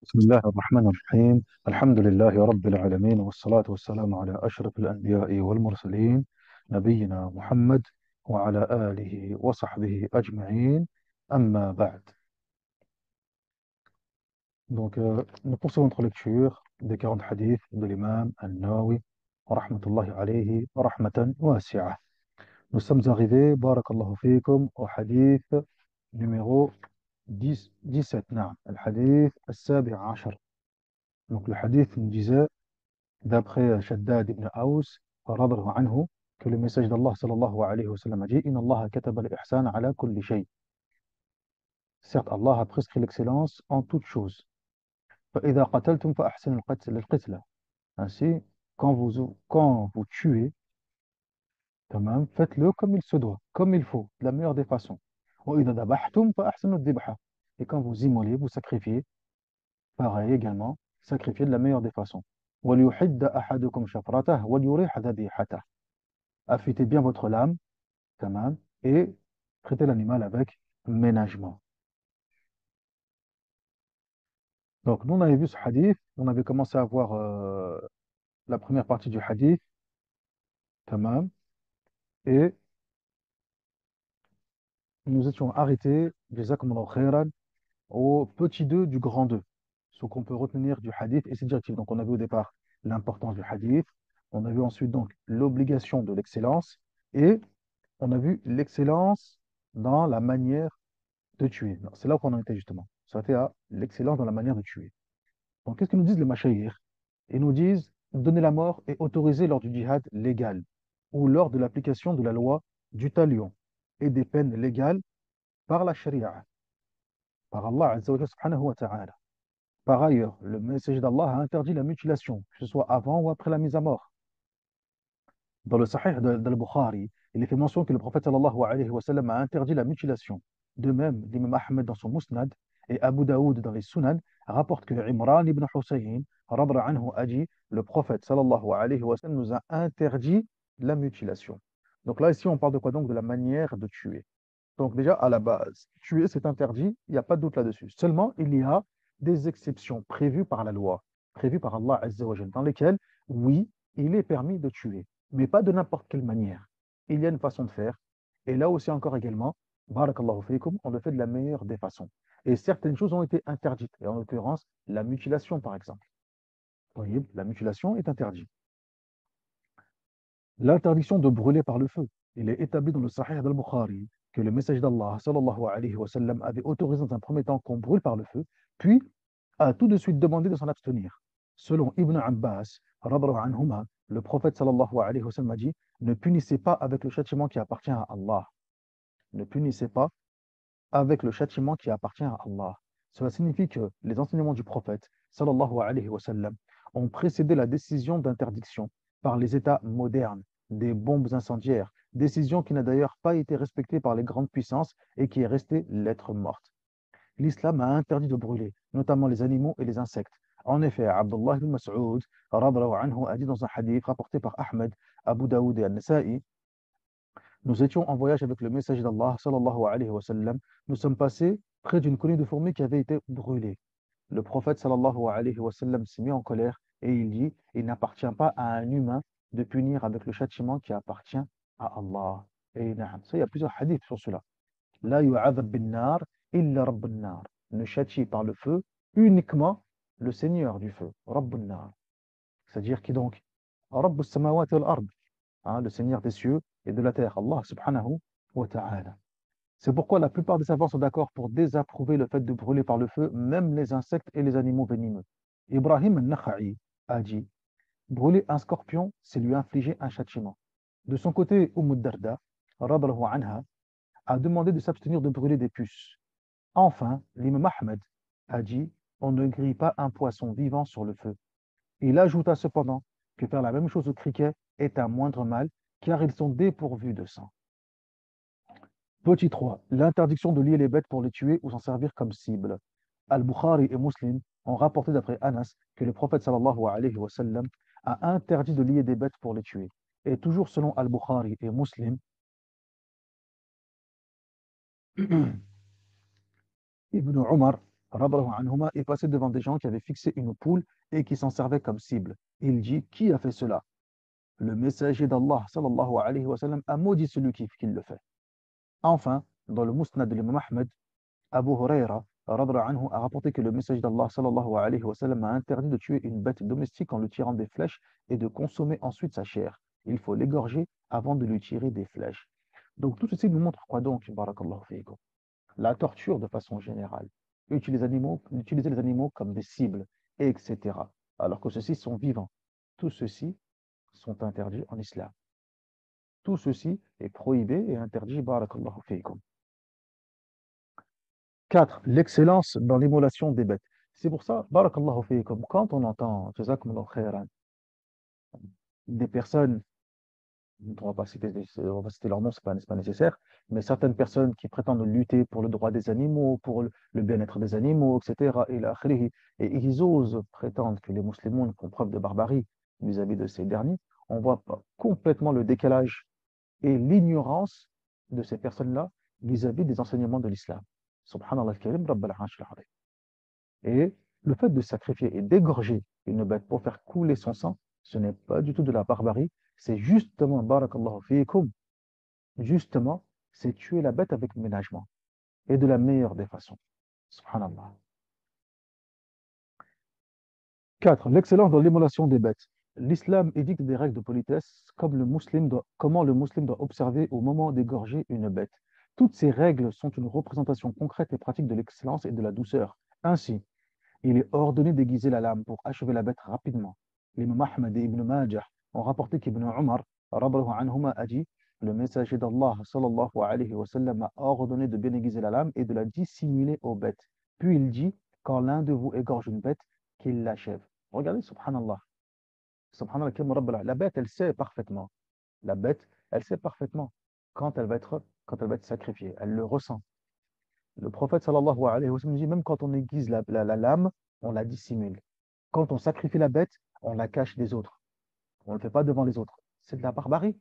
بسم الله الرحمن الرحيم. الحمد لله رب العالمين، والصلاة والسلام على أشرف الأنبياء والمرسلين، نبينا محمد وعلى آله وصحبه أجمعين. أما بعد. Nous poursuivons notre lecture des 40 hadiths de l'imam An-Nawawi, rahmatullahi alayhi, rahmatan wasi'ah. Nous sommes arrivés, barakallahu fikum, au hadith numéro 17, نعم, le hadith السابع عشر. Donc le hadith nous disait, d'après Shaddad ibn Aws, radhiyallahu anhu, que le message d'Allah sallallahu alayhi wa sallam a dit: Inna Allah kataba al-ihsan ala kulli shay. Certes, Allah a prescrit l'excellence en toute chose. فإذا قتلتم فأحسنوا القتل. Ainsi, quand vous tuez, tamam, faites-le comme il se doit, comme il faut, de la meilleure des façons. وإذا ذبحتم فأحسنوا الذبح. Et quand vous immolez, vous sacrifiez, pareil également, sacrifiez de la meilleure des façons. وَلْيُحِدَّ أَحَدُكُمْ شَفْرَتَهُ وَلْيُرِحْ ذَبِيحَتَهُ. Affûtez bien votre lame, tamam, et traitez l'animal avec ménagement. Donc, nous, on avait vu ce hadith, on avait commencé à voir la première partie du hadith, tamam, et nous étions arrêtés, jazakumullahu khairan, au petit 2 du grand 2. Ce qu'on peut retenir du hadith et ses directives. Donc, on a vu au départ l'importance du hadith, on a vu ensuite donc l'obligation de l'excellence, et on a vu l'excellence dans la manière de tuer. C'est là où on en était justement. Ça fait à l'excellence dans la manière de tuer. Donc, qu'est-ce que nous disent les machaïrs? Ils nous disent donner la mort est autorisé lors du djihad légal ou lors de l'application de la loi du talion et des peines légales par la sharia, par Allah Azza wa Jalla subhanahu wa ta'ala. Par ailleurs, le messager d'Allah a interdit la mutilation, que ce soit avant ou après la mise à mort. Dans le Sahih de Bukhari, il est fait mention que le prophète sallallahu alayhi wa sallam a interdit la mutilation. De même, l'imam Ahmed dans son Musnad et Abu Daoud dans les Sunan rapportent que Imran ibn Hussein radra anhu a dit: le prophète sallallahu alayhi wa sallam nous a interdit la mutilation. Donc là, ici, on parle de quoi? Donc de la manière de tuer. Donc déjà, à la base, tuer, c'est interdit, il n'y a pas de doute là-dessus. Seulement, il y a des exceptions prévues par la loi, prévues par Allah Azza wa Jalla, dans lesquelles, oui, il est permis de tuer, mais pas de n'importe quelle manière. Il y a une façon de faire. Et là aussi encore également, barakallahu fikum, on le fait de la meilleure des façons. Et certaines choses ont été interdites, et en l'occurrence, la mutilation, par exemple. Vous voyez, la mutilation est interdite. L'interdiction de brûler par le feu. Il est établi dans le Sahih al-Bukhari que le message d'Allah sallallahu alayhi wa sallam avait autorisé dans un premier temps qu'on brûle par le feu, puis a tout de suite demandé de s'en abstenir. Selon Ibn Abbas, radhiyallahu anhuma, le prophète sallallahu alayhi wa sallam a dit: ne punissez pas avec le châtiment qui appartient à Allah. Ne punissez pas avec le châtiment qui appartient à Allah. Cela signifie que les enseignements du prophète sallallahu alayhi wa sallam ont précédé la décision d'interdiction par les États modernes des bombes incendiaires, décision qui n'a d'ailleurs pas été respectée par les grandes puissances et qui est restée lettre morte. L'islam a interdit de brûler, notamment les animaux et les insectes. En effet, Abdullah ibn Mas'ud radhiyallahu anhu a dit dans un hadith rapporté par Ahmed, Abu Daoud et An-Nasa'i: nous étions en voyage avec le messager d'Allah sallallahu alayhi wa sallam. Nous sommes passés près d'une colonie de fourmis qui avait été brûlée. Le prophète sallallahu alayhi wa sallam s'est mis en colère et il dit: il n'appartient pas à un humain de punir avec le châtiment qui appartient à Allah. Et na'am, ça, il y a plusieurs hadiths sur cela. La yu'adhab bin nar illa rabbun nar. Ne châtie par le feu uniquement le Seigneur du feu, rabbun nar. C'est-à-dire qui donc? Rabbus samawati wal ard, hein, le Seigneur des cieux et de la terre, Allah subhanahu wa ta'ala. C'est pourquoi la plupart des savants sont d'accord pour désapprouver le fait de brûler par le feu même les insectes et les animaux venimeux. Ibrahim al-Nakha'i a dit: brûler un scorpion, c'est lui infliger un châtiment. De son côté, Darda, radhiyallahu anha, a demandé de s'abstenir de brûler des puces. Enfin, l'imam Ahmed a dit: on ne grille pas un poisson vivant sur le feu. Il ajouta cependant que faire la même chose aux criquets est un moindre mal, car ils sont dépourvus de sang. Petit 3. L'interdiction de lier les bêtes pour les tuer ou s'en servir comme cible. Al-Bukhari et Muslim ont rapporté d'après Anas que le prophète sallallahu alayhi wa sallam a interdit de lier des bêtes pour les tuer. Et toujours selon Al-Bukhari et Muslim, Ibn Omar radhiyallahu anhuma, est passé devant des gens qui avaient fixé une poule et qui s'en servaient comme cible. Il dit, qui a fait cela? Le messager d'Allah, sallallahu alayhi wa sallam, a maudit celui qui le fait. Enfin, dans le Musnad de l'imam Ahmed, Abu Huraira radhiyallahu anhu, a rapporté que le messager d'Allah, sallallahu alayhi wa sallam, a interdit de tuer une bête domestique en lui tirant des flèches et de consommer ensuite sa chair. Il faut l'égorger avant de lui tirer des flèches. Donc tout ceci nous montre quoi donc, barakallahu fiikum? La torture de façon générale, utiliser les animaux comme des cibles, etc. Alors que ceux-ci sont vivants. Tout ceci sont interdits en islam. Tout ceci est prohibé et interdit, barakallahu fiikum. 4. L'excellence dans l'immolation des bêtes. C'est pour ça, barakallahu fiikum, quand on entend, jazakumullahu khairan, des personnes, on va pas citer, on va citer leur nom, c'est pas nécessaire, mais certaines personnes qui prétendent lutter pour le droit des animaux, pour le bien-être des animaux, etc., et ils osent prétendre que les musulmans font preuve de barbarie vis-à-vis de ces derniers, on voit pas complètement le décalage et l'ignorance de ces personnes-là vis-à-vis des enseignements de l'islam. Subhanallah al-Karim, Rabbal Arsh al-Azim. Et le fait de sacrifier et d'égorger une bête pour faire couler son sang, ce n'est pas du tout de la barbarie, c'est justement, barakallahu fiikum, justement, c'est tuer la bête avec ménagement et de la meilleure des façons. Subhanallah. 4. L'excellence dans l'immolation des bêtes. L'islam édicte des règles de politesse comme comment le musulman doit observer au moment d'égorger une bête. Toutes ces règles sont une représentation concrète et pratique de l'excellence et de la douceur. Ainsi, il est ordonné d'aiguiser la lame pour achever la bête rapidement. L'imam Ahmed et Ibn Majah ont rapporté qu'Ibn Umar radhiyallahu anhuma, a dit: le messager d'Allah sallallahu alayhi wa sallam, a ordonné de bien aiguiser la lame et de la dissimuler aux bêtes. Puis il dit: quand l'un de vous égorge une bête, qu'il l'achève. Regardez, subhanallah. Subhanallah, la bête, elle sait parfaitement. La bête, elle sait parfaitement quand elle va être sacrifiée. Elle le ressent. Le prophète sallallahu alayhi wa sallam dit: même quand on aiguise la lame, on la dissimule. Quand on sacrifie la bête, on la cache des autres. On ne le fait pas devant les autres. C'est de la barbarie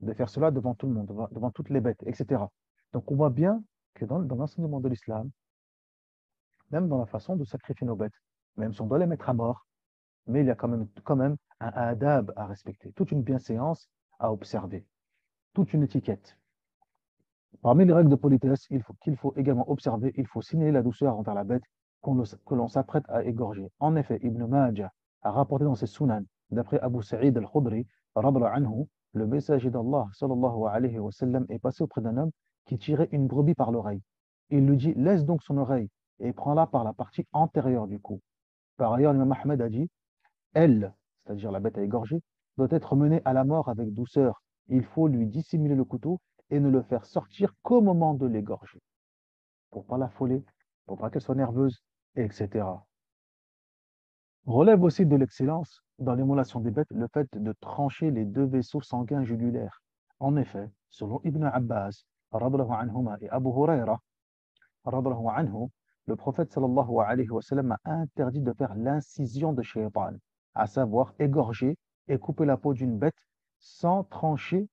de faire cela devant tout le monde, devant toutes les bêtes, etc. Donc on voit bien que dans l'enseignement de l'islam, même dans la façon de sacrifier nos bêtes, même si on doit les mettre à mort, mais il y a quand même un adab à respecter, toute une bienséance à observer, toute une étiquette. Parmi les règles de politesse qu'il faut également observer, il faut signaler la douceur envers la bête que l'on s'apprête à égorger. En effet, Ibn Majah a rapporté dans ses Sunan, d'après Abu Sa'id al-Khudri, radhiyallahu anhu, le messager d'Allah sallallahu alayhi wa sallam est passé auprès d'un homme qui tirait une brebis par l'oreille. Il lui dit: laisse donc son oreille et prends-la par la partie antérieure du cou. Par ailleurs, l'imam Ahmed a dit: elle, c'est-à-dire la bête à égorger, doit être menée à la mort avec douceur. Il faut lui dissimuler le couteau et ne le faire sortir qu'au moment de l'égorger, pour ne pas l'affoler, pour pas qu'elle soit nerveuse, etc. Relève aussi de l'excellence dans l'émolation des bêtes le fait de trancher les deux vaisseaux sanguins jugulaires. En effet, selon Ibn Abbas radhiyallahu anhuma et Abu Huraira radhiyallahu anhu, le prophète sallallahu alayhi wa sallam a interdit de faire l'incision de shaytan, à savoir égorger et couper la peau d'une bête sans trancher,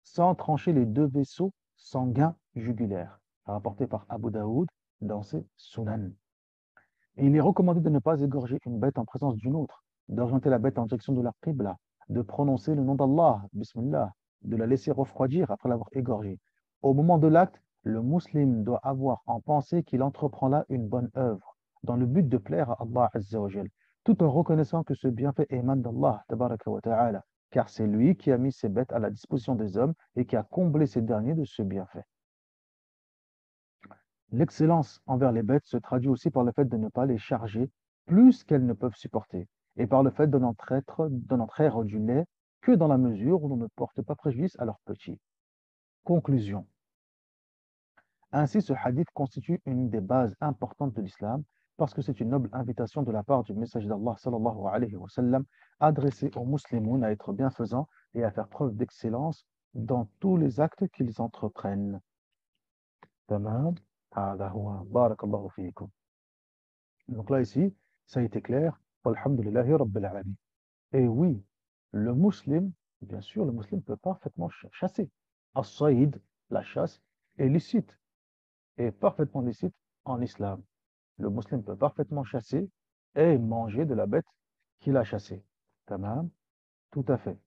sans trancher les deux vaisseaux sanguins jugulaires, rapporté par Abu Daoud dans ses Sunan. Et il est recommandé de ne pas égorger une bête en présence d'une autre, d'orienter la bête en direction de la Qibla, de prononcer le nom d'Allah, Bismillah, de la laisser refroidir après l'avoir égorgée. Au moment de l'acte, le musulman doit avoir en pensée qu'il entreprend là une bonne œuvre, dans le but de plaire à Allah Azza wa Jal, tout en reconnaissant que ce bienfait émane d'Allah, tabaraka wa ta'ala, car c'est lui qui a mis ces bêtes à la disposition des hommes et qui a comblé ces derniers de ce bienfait. L'excellence envers les bêtes se traduit aussi par le fait de ne pas les charger plus qu'elles ne peuvent supporter, et par le fait de n'en traire du lait que dans la mesure où l'on ne porte pas préjudice à leurs petits. Conclusion. Ainsi, ce hadith constitue une des bases importantes de l'islam parce que c'est une noble invitation de la part du messager d'Allah sallallahu alayhi wa sallam adressée aux musulmans à être bienfaisants et à faire preuve d'excellence dans tous les actes qu'ils entreprennent. Tamam. هذا هو. بارك الله فيكم. Donc là, ici, ça a été clair. Alhamdulillahi Rabbil Alamin. Et oui, le musulman, bien sûr, le musulman peut parfaitement chasser. As-saïd, la chasse, est licite, est parfaitement licite en islam. Le musulman peut parfaitement chasser et manger de la bête qu'il a chassée. Tamam, tout à fait.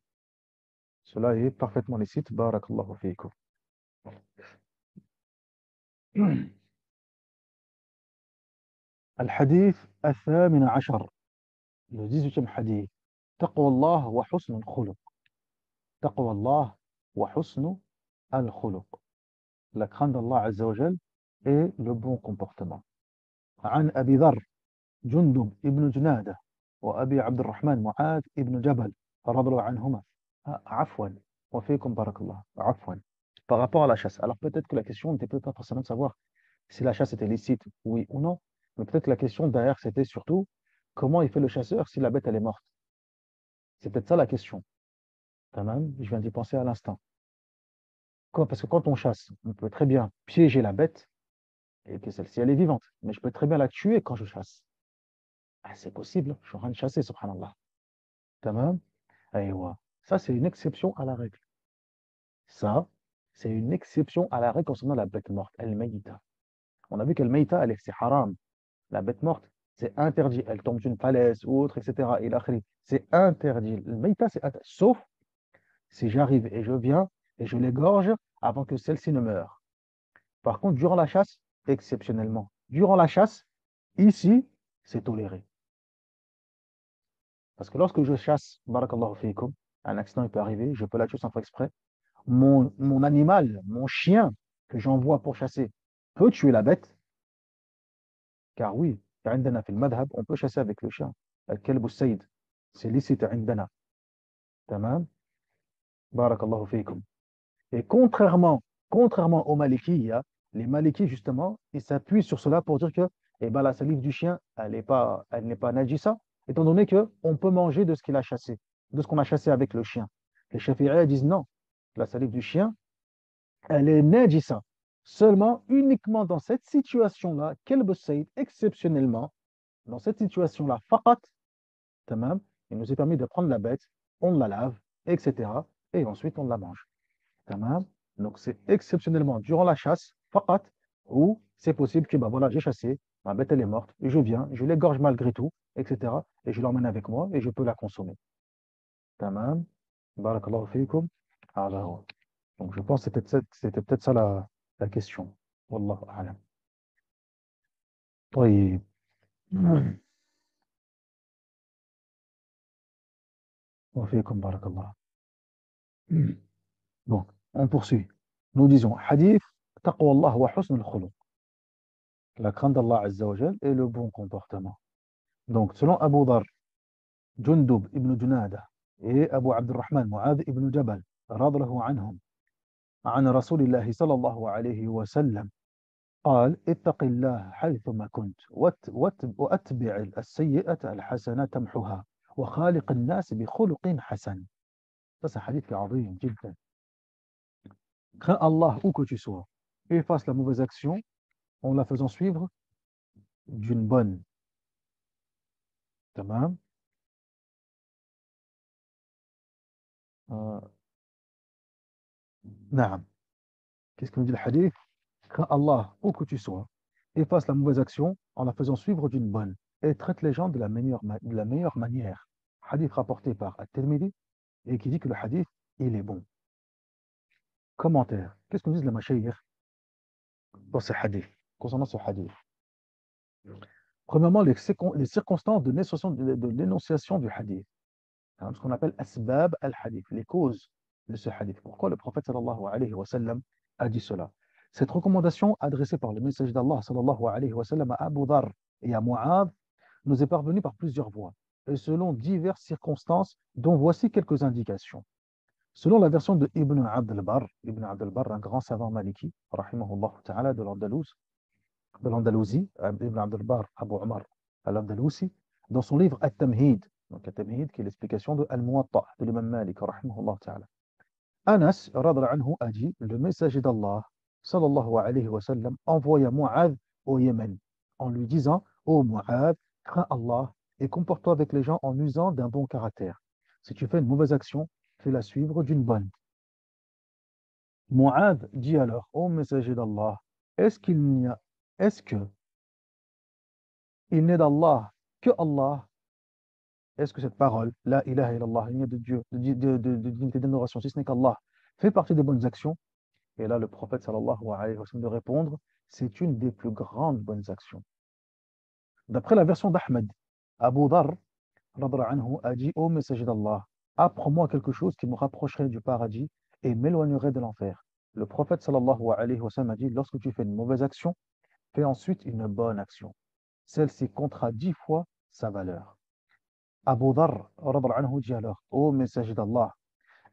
Cela est parfaitement licite. Barakallahu fiikum. الحديث الثامن عشر le 18e hadith تقوى الله وحسن الخلق تقوى الله وحسن الخلق la crainte d'Allah Azza wa Jal et le bon comportement عن أبي ذر جندب ابن جنادة وأبي عبد الرحمن معاذ ابن جبل رضي الله عنهما عفوا وفيكم بارك الله عفوا par rapport à la chasse alors peut-être que la question n'était peut-être pas forcément de savoir si la chasse était licite, oui ou non. Mais peut-être que la question derrière, c'était surtout comment il fait le chasseur si la bête, elle est morte. C'est peut-être ça la question. Quand même, je viens d'y penser à l'instant. Parce que quand on chasse, on peut très bien piéger la bête et que celle-ci, elle est vivante. Mais je peux très bien la tuer quand je chasse. Ah, c'est possible, je suis en train de chasser, subhanallah. Tamam. Aïwa. Ça, c'est une exception à la règle. Ça, c'est une exception à la règle concernant la bête morte, el-mayta. On a vu qu'elle mayta, c'est haram. La bête morte, c'est interdit. Elle tombe d'une falaise ou autre, etc. Et l'akhri, c'est interdit. Le maïta, c'est interdit. Sauf si j'arrive et je viens et je l'égorge avant que celle-ci ne meure. Par contre, durant la chasse, exceptionnellement. Durant la chasse, ici, c'est toléré. Parce que lorsque je chasse, barakallahu fiikum, un accident il peut arriver, je peux la tuer sans faire exprès. Mon animal, mon chien que j'envoie pour chasser peut tuer la bête, car oui, عندنا في المذهب, on peut chasser avec le chien. الكلب السيد. C'est licite عندنا. Tamam. Barakallahu fiikum. Et contrairement aux Malikiyya, les Malikis, justement, ils s'appuient sur cela pour dire que eh ben, la salive du chien, elle n'est pas najissa, étant donné qu'on peut manger de ce qu'il a chassé, de ce qu'on a chassé avec le chien. Les Shafi'iyya disent non, la salive du chien, elle est najissa. Seulement, uniquement dans cette situation-là, Kelb Saïd, exceptionnellement, dans cette situation-là, faqat, tamam, il nous est permis de prendre la bête, on la lave, etc. Et ensuite on la mange. Tamam. Donc c'est exceptionnellement durant la chasse, faqat, où c'est possible que bah, voilà, j'ai chassé, ma bête elle est morte, et je viens, je l'égorge malgré tout, etc. Et je l'emmène avec moi et je peux la consommer. Tamam. Barakallahu fiikum. Alors, donc je pense que c'était peut-être ça la question. Wallahu a'lam. طيب. وفيكم بارك الله. Donc, on poursuit. Nous disons, hadith, taqwa Allah wa husn al-khuluq. La crainte d'Allah Azza wa Jal et le bon comportement. Donc, selon Abu Dhar, Jundub ibn Junada et Abu Abdurrahman Mu'adh ibn Jabal, رضي الله عنهم, عن رسول الله صلى الله عليه وسلم قال اتق الله حيثما كنت واتبع السيئة الحسنة تمحها وخالق الناس بخلق حسن. Ça, c'est un hadith qui est عظيم جدا. Crains Allah où que tu sois et fasse la mauvaise action en la faisant suivre d'une bonne. Tamam. Naam. Qu'est-ce que nous dit le hadith? Crains Allah où que tu sois, efface la mauvaise action en la faisant suivre d'une bonne, et traite les gens de la meilleure manière. Hadith rapporté par At-Tirmidhi, et qui dit que le hadith, il est bon. Commentaire. Qu'est-ce que nous disent les mashayikh dans ce hadith, concernant ce hadith? Premièrement, les circonstances de l'énonciation du hadith. Hein, ce qu'on appelle asbab al-hadith, les causes de ce hadith. Pourquoi le prophète sallallahu alayhi wa sallam a dit cela? Cette recommandation adressée par le message d'Allah sallallahu alayhi wa sallam à Abu Dhar et à Mu'adh nous est parvenue par plusieurs voies et selon diverses circonstances dont voici quelques indications. Selon la version de Ibn Abd al-Barr, un grand savant maliki, rahimahullah ta'ala, de l'Andalousie, Ibn Abd al-Barr, Abu Omar al-Andalousi, dans son livre At-Tamhid, donc At-Tamhid qui est l'explication de Al-Muwatta de l'imam Malik, rahimahullah ta'ala. Anas, radra anhu, a dit, le messager d'Allah, sallallahu alayhi wa sallam, envoya Mu'adh au Yémen, en lui disant, ô Mu'adh, crains Allah et comporte-toi avec les gens en usant d'un bon caractère. Si tu fais une mauvaise action, fais-la suivre d'une bonne. Mu'adh dit alors, ô messager d'Allah, est-ce qu'il n'y a, est-ce que il n'est d'Allah que Allah. Est-ce que cette parole, la ilaha illallah, il n'y a de Dieu, de dignité d'adoration, si ce n'est qu'Allah, fait partie des bonnes actions? Et là, le prophète sallallahu alayhi wa sallam de répondre, c'est une des plus grandes bonnes actions. D'après la version d'Ahmed, Abu Dharr radhiyallahu anhu, a dit: Ô messager d'Allah, apprends-moi quelque chose qui me rapprocherait du paradis et m'éloignerait de l'enfer. Le prophète sallallahu alayhi wa sallam a dit: lorsque tu fais une mauvaise action, fais ensuite une bonne action. Celle-ci comptera 10 fois sa valeur. Abu Dharr radhiyallahu anhu dit alors: Ô messager d'Allah,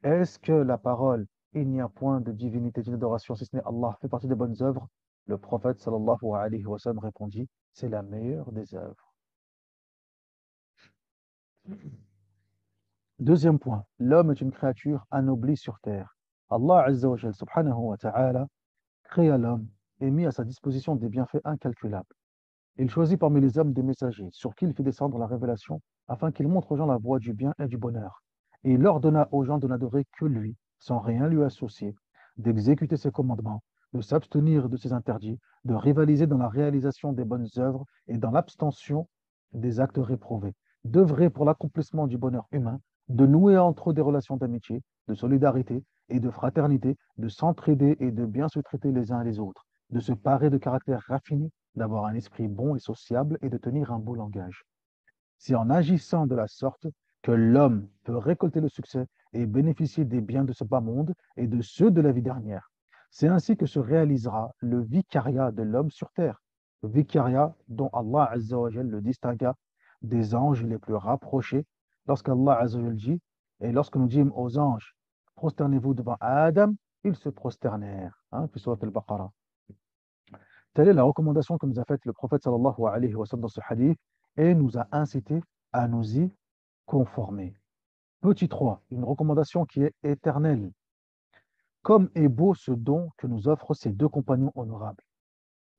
est-ce que la parole il n'y a point de divinité, d'adoration si ce n'est Allah fait partie des bonnes œuvres? Le prophète sallallahu alayhi wa sallam répondit: c'est la meilleure des œuvres. Deuxième point, l'homme est une créature anoblie sur terre. Allah Azza wa Jal, subhanahu wa ta'ala, créa l'homme et mit à sa disposition des bienfaits incalculables. Il choisit parmi les hommes des messagers sur qui il fit descendre la révélation afin qu'il montre aux gens la voie du bien et du bonheur. Et il ordonna aux gens de n'adorer que lui, sans rien lui associer, d'exécuter ses commandements, de s'abstenir de ses interdits, de rivaliser dans la réalisation des bonnes œuvres et dans l'abstention des actes réprouvés, d'œuvrer pour l'accomplissement du bonheur humain, de nouer entre eux des relations d'amitié, de solidarité et de fraternité, de s'entraider et de bien se traiter les uns les autres, de se parer de caractères raffinés, d'avoir un esprit bon et sociable et de tenir un beau langage. C'est en agissant de la sorte que l'homme peut récolter le succès et bénéficier des biens de ce bas monde et de ceux de la vie dernière. C'est ainsi que se réalisera le vicariat de l'homme sur terre, le vicariat dont Allah Azza wa Jal le distingua des anges les plus rapprochés lorsqu'Allah Azza wa Jal dit, et lorsque nous dîmes aux anges, prosternez-vous devant Adam, ils se prosternèrent. Puis surat al-Baqarah. Telle est la recommandation que nous a faite le prophète sallallahu alayhi wa sallam dans ce hadith et nous a incité à nous y conformer. Petit 3, une recommandation qui est éternelle. Comme est beau ce don que nous offrent ces deux compagnons honorables.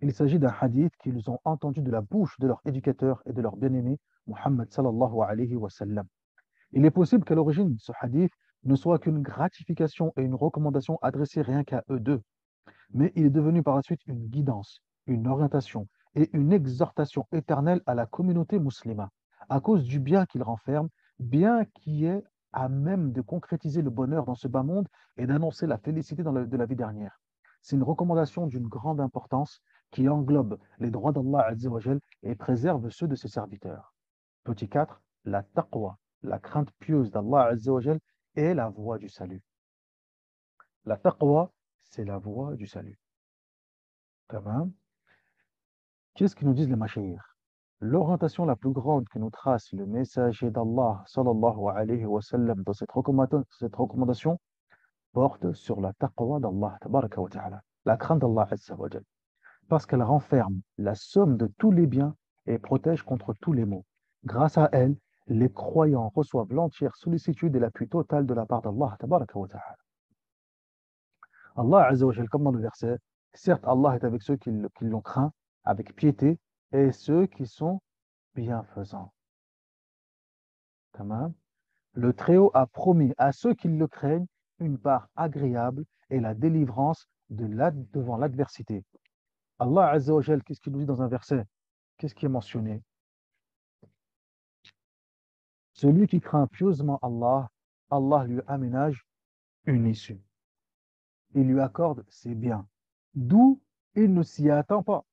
Il s'agit d'un hadith qu'ils ont entendu de la bouche de leur éducateur et de leur bien-aimé, Muhammad sallallahu alayhi wa sallam. Il est possible qu'à l'origine, ce hadith ne soit qu'une gratification et une recommandation adressée rien qu'à eux deux, mais il est devenu par la suite une guidance, une orientation et une exhortation éternelle à la communauté musulmane, à cause du bien qu'il renferme, bien qui est à même de concrétiser le bonheur dans ce bas monde et d'annoncer la félicité de la vie dernière. C'est une recommandation d'une grande importance qui englobe les droits d'Allah Azza wa Jal et préserve ceux de ses serviteurs. Petit 4, la taqwa, la crainte pieuse d'Allah Azza wa Jal est la voie du salut. La taqwa, c'est la voie du salut. Tamam. Qu'est-ce que nous disent les mashayikh? L'orientation la plus grande que nous trace le messager d'Allah sallallahu alayhi wa sallam dans cette recommandation porte sur la taqwa d'Allah tabaraka wa ta'ala, la crainte d'Allah azza wa jal, parce qu'elle renferme la somme de tous les biens et protège contre tous les maux. Grâce à elle, les croyants reçoivent l'entière sollicitude et l'appui total de la part d'Allah tabaraka wa ta'ala. Allah azza wa jal, comme dans le verset, certes Allah est avec ceux qui l'ont craint avec piété et ceux qui sont bienfaisants. Tamam. Le Très-Haut a promis à ceux qui le craignent une part agréable et la délivrance devant l'adversité. Allah Azza wa Jal, qu'est-ce qu'il nous dit dans un verset? Qu'est-ce qui est mentionné? Celui qui craint pieusement Allah, Allah lui aménage une issue. Il lui accorde ses biens, d'où il ne s'y attend pas.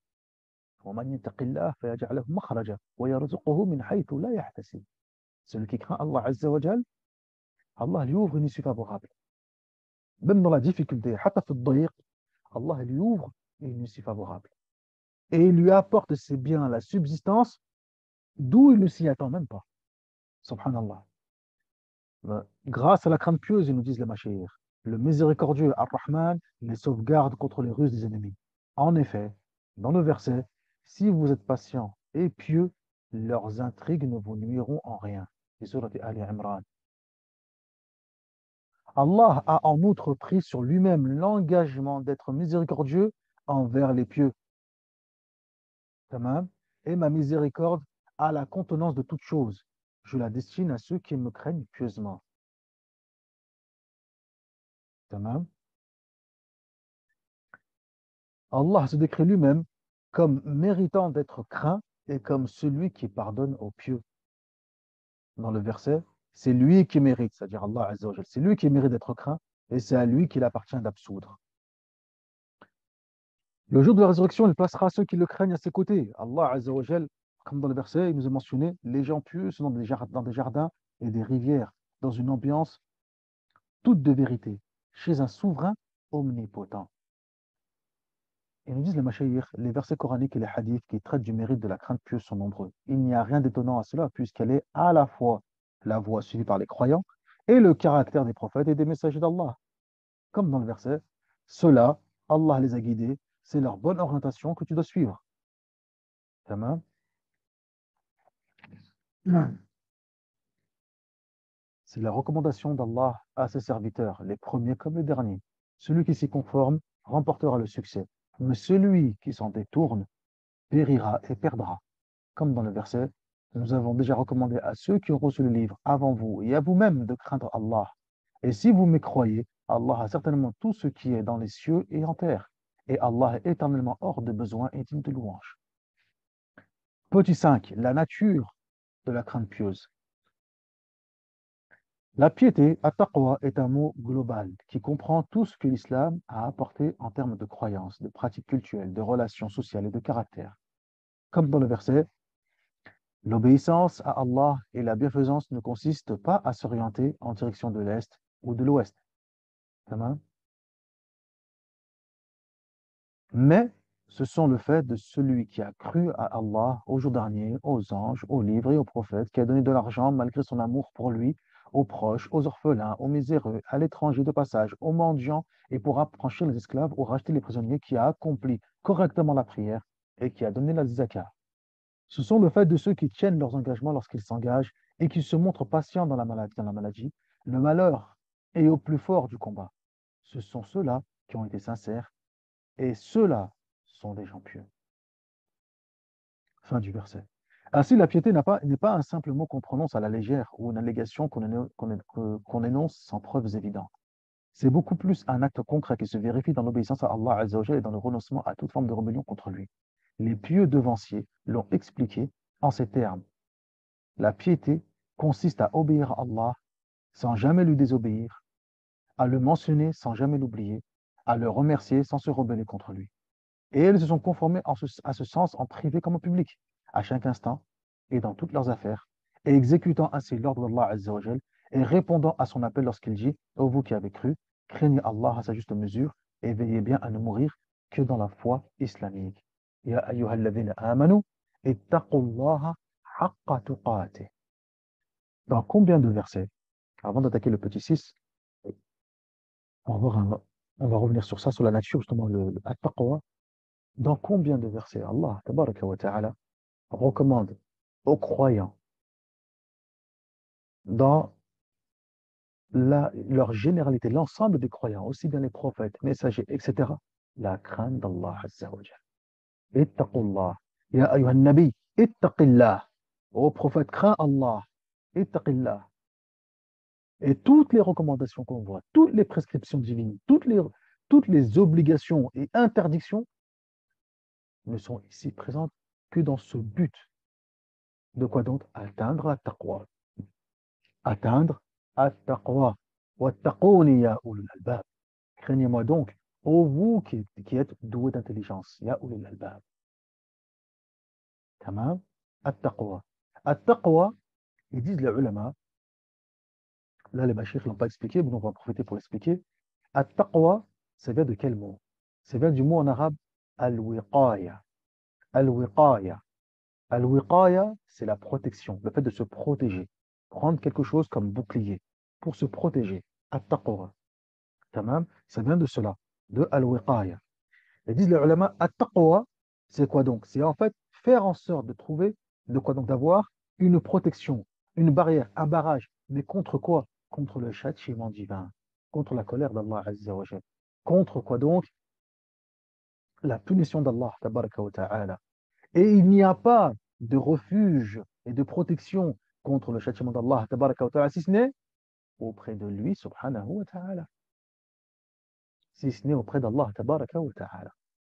Celui qui craint Allah Azza wa Jal, Allah lui ouvre une issue favorable. Même dans la difficulté, Allah lui ouvre une issue favorable. Et il lui apporte ses biens, la subsistance, d'où il ne s'y attend même pas. Subhanallah. Grâce à la crainte pieuse, ils nous disent les mashayikh, le miséricordieux Ar-Rahman les sauvegarde contre les ruses des ennemis. En effet, dans le verset, si vous êtes patient et pieux, leurs intrigues ne vous nuiront en rien. C'est surat Ali Imran. Allah a en outre pris sur lui-même l'engagement d'être miséricordieux envers les pieux. Tamam. Et ma miséricorde a la contenance de toutes choses. Je la destine à ceux qui me craignent pieusement. Tamam. Allah se décrit lui-même comme méritant d'être craint est comme celui qui pardonne aux pieux. Dans le verset, c'est lui qui mérite, c'est-à-dire Allah Azza wa Jal, c'est lui qui mérite d'être craint et c'est à lui qu'il appartient d'absoudre. Le jour de la résurrection, il placera ceux qui le craignent à ses côtés. Allah Azza wa Jal, comme dans le verset, il nous a mentionné, les gens pieux sont dans des jardins et des rivières, dans une ambiance toute de vérité, chez un souverain omnipotent. Et nous disent les mashayikh, les versets coraniques et les hadiths qui traitent du mérite de la crainte pieuse sont nombreux. Il n'y a rien d'étonnant à cela, puisqu'elle est à la fois la voie suivie par les croyants et le caractère des prophètes et des messagers d'Allah. Comme dans le verset, ceux-là, Allah les a guidés, c'est leur bonne orientation que tu dois suivre. Tamam. C'est la recommandation d'Allah à ses serviteurs, les premiers comme les derniers. Celui qui s'y conforme remportera le succès, mais celui qui s'en détourne périra et perdra. Comme dans le verset, nous avons déjà recommandé à ceux qui ont reçu le livre avant vous et à vous-même de craindre Allah. Et si vous mécroyez, Allah a certainement tout ce qui est dans les cieux et en terre. Et Allah est éternellement hors de besoin et digne de louange. Petit 5, la nature de la crainte pieuse. La piété, at-taqwa, est un mot global qui comprend tout ce que l'islam a apporté en termes de croyances, de pratiques culturelles, de relations sociales et de caractère. Comme dans le verset, l'obéissance à Allah et la bienfaisance ne consistent pas à s'orienter en direction de l'Est ou de l'Ouest. Tamam. Mais ce sont le fait de celui qui a cru à Allah, au jour dernier, aux anges, aux livres et aux prophètes, qui a donné de l'argent malgré son amour pour lui, aux proches, aux orphelins, aux miséreux, à l'étranger de passage, aux mendiants, et pour affranchir les esclaves ou racheter les prisonniers, qui a accompli correctement la prière et qui a donné la zakat. Ce sont le fait de ceux qui tiennent leurs engagements lorsqu'ils s'engagent et qui se montrent patients dans la maladie, le malheur et au plus fort du combat. Ce sont ceux-là qui ont été sincères et ceux-là sont des gens pieux. Fin du verset. Ainsi, la piété n'est pas un simple mot qu'on prononce à la légère ou une allégation qu'on énonce sans preuves évidentes. C'est beaucoup plus un acte concret qui se vérifie dans l'obéissance à Allah Azza wa Jalla et dans le renoncement à toute forme de rébellion contre lui. Les pieux devanciers l'ont expliqué en ces termes. La piété consiste à obéir à Allah sans jamais lui désobéir, à le mentionner sans jamais l'oublier, à le remercier sans se rebeller contre lui. Et elles se sont conformées à ce sens en privé comme en public, à chaque instant et dans toutes leurs affaires, et exécutant ainsi l'ordre d'Allah Azza wa Jal et répondant à son appel lorsqu'il dit, ô vous qui avez cru, craignez Allah à sa juste mesure et veillez bien à ne mourir que dans la foi islamique. Ya ayyuhalladhina amanu, ittaqullaha haqqa tuqatih. Dans combien de versets, avant d'attaquer le petit 6, on va, voir on va revenir sur ça, sur la nature, justement, le at-taqwa. Dans combien de versets Allah, tabaraka wa ta'ala, recommande aux croyants, dans leur généralité, l'ensemble des croyants, aussi bien les prophètes, messagers, etc., la crainte d'Allah Azza wa Jal. Ittaqullah. Ya ayyuhan nabi, ittaqillah. Ô prophète, crains Allah. Ittaqillah. Et toutes les recommandations qu'on voit, toutes les prescriptions divines, toutes les obligations et interdictions ne sont ici présentes que dans ce but. De quoi donc? Atteindre la taqwa. Atteindre at-taqwa. Wattaqouni ya ulul albab. Craignez-moi donc, ô vous qui êtes doués d'intelligence, ya ulul albab. Tamam? At-taqwa. At-taqwa, ils disent les ulama, là les mashayikh ne l'ont pas expliqué, mais on va en profiter pour l'expliquer. At-taqwa, ça vient de quel mot? Ça vient du mot en arabe al-wiqaya. Al-wiqaya. Al-wiqaya, c'est la protection, le fait de se protéger. Prendre quelque chose comme bouclier pour se protéger. At-taqwa. Tamam, ça vient de cela, de al-wiqaya. Et disent les ulama, at-taqwa, c'est quoi donc? C'est en fait faire en sorte de trouver, de quoi donc d'avoir une protection, une barrière, un barrage. Mais contre quoi? Contre le châtiment divin, contre la colère d'Allah Azza wa Jal. Contre quoi donc? La punition d'Allah, tabaraka wa ta'ala. Et il n'y a pas de refuge et de protection contre le châtiment d'Allah, tabaraka wa ta'ala, si ce n'est auprès de lui, subhanahu wa ta'ala. Si ce n'est auprès d'Allah, tabaraka wa ta'ala.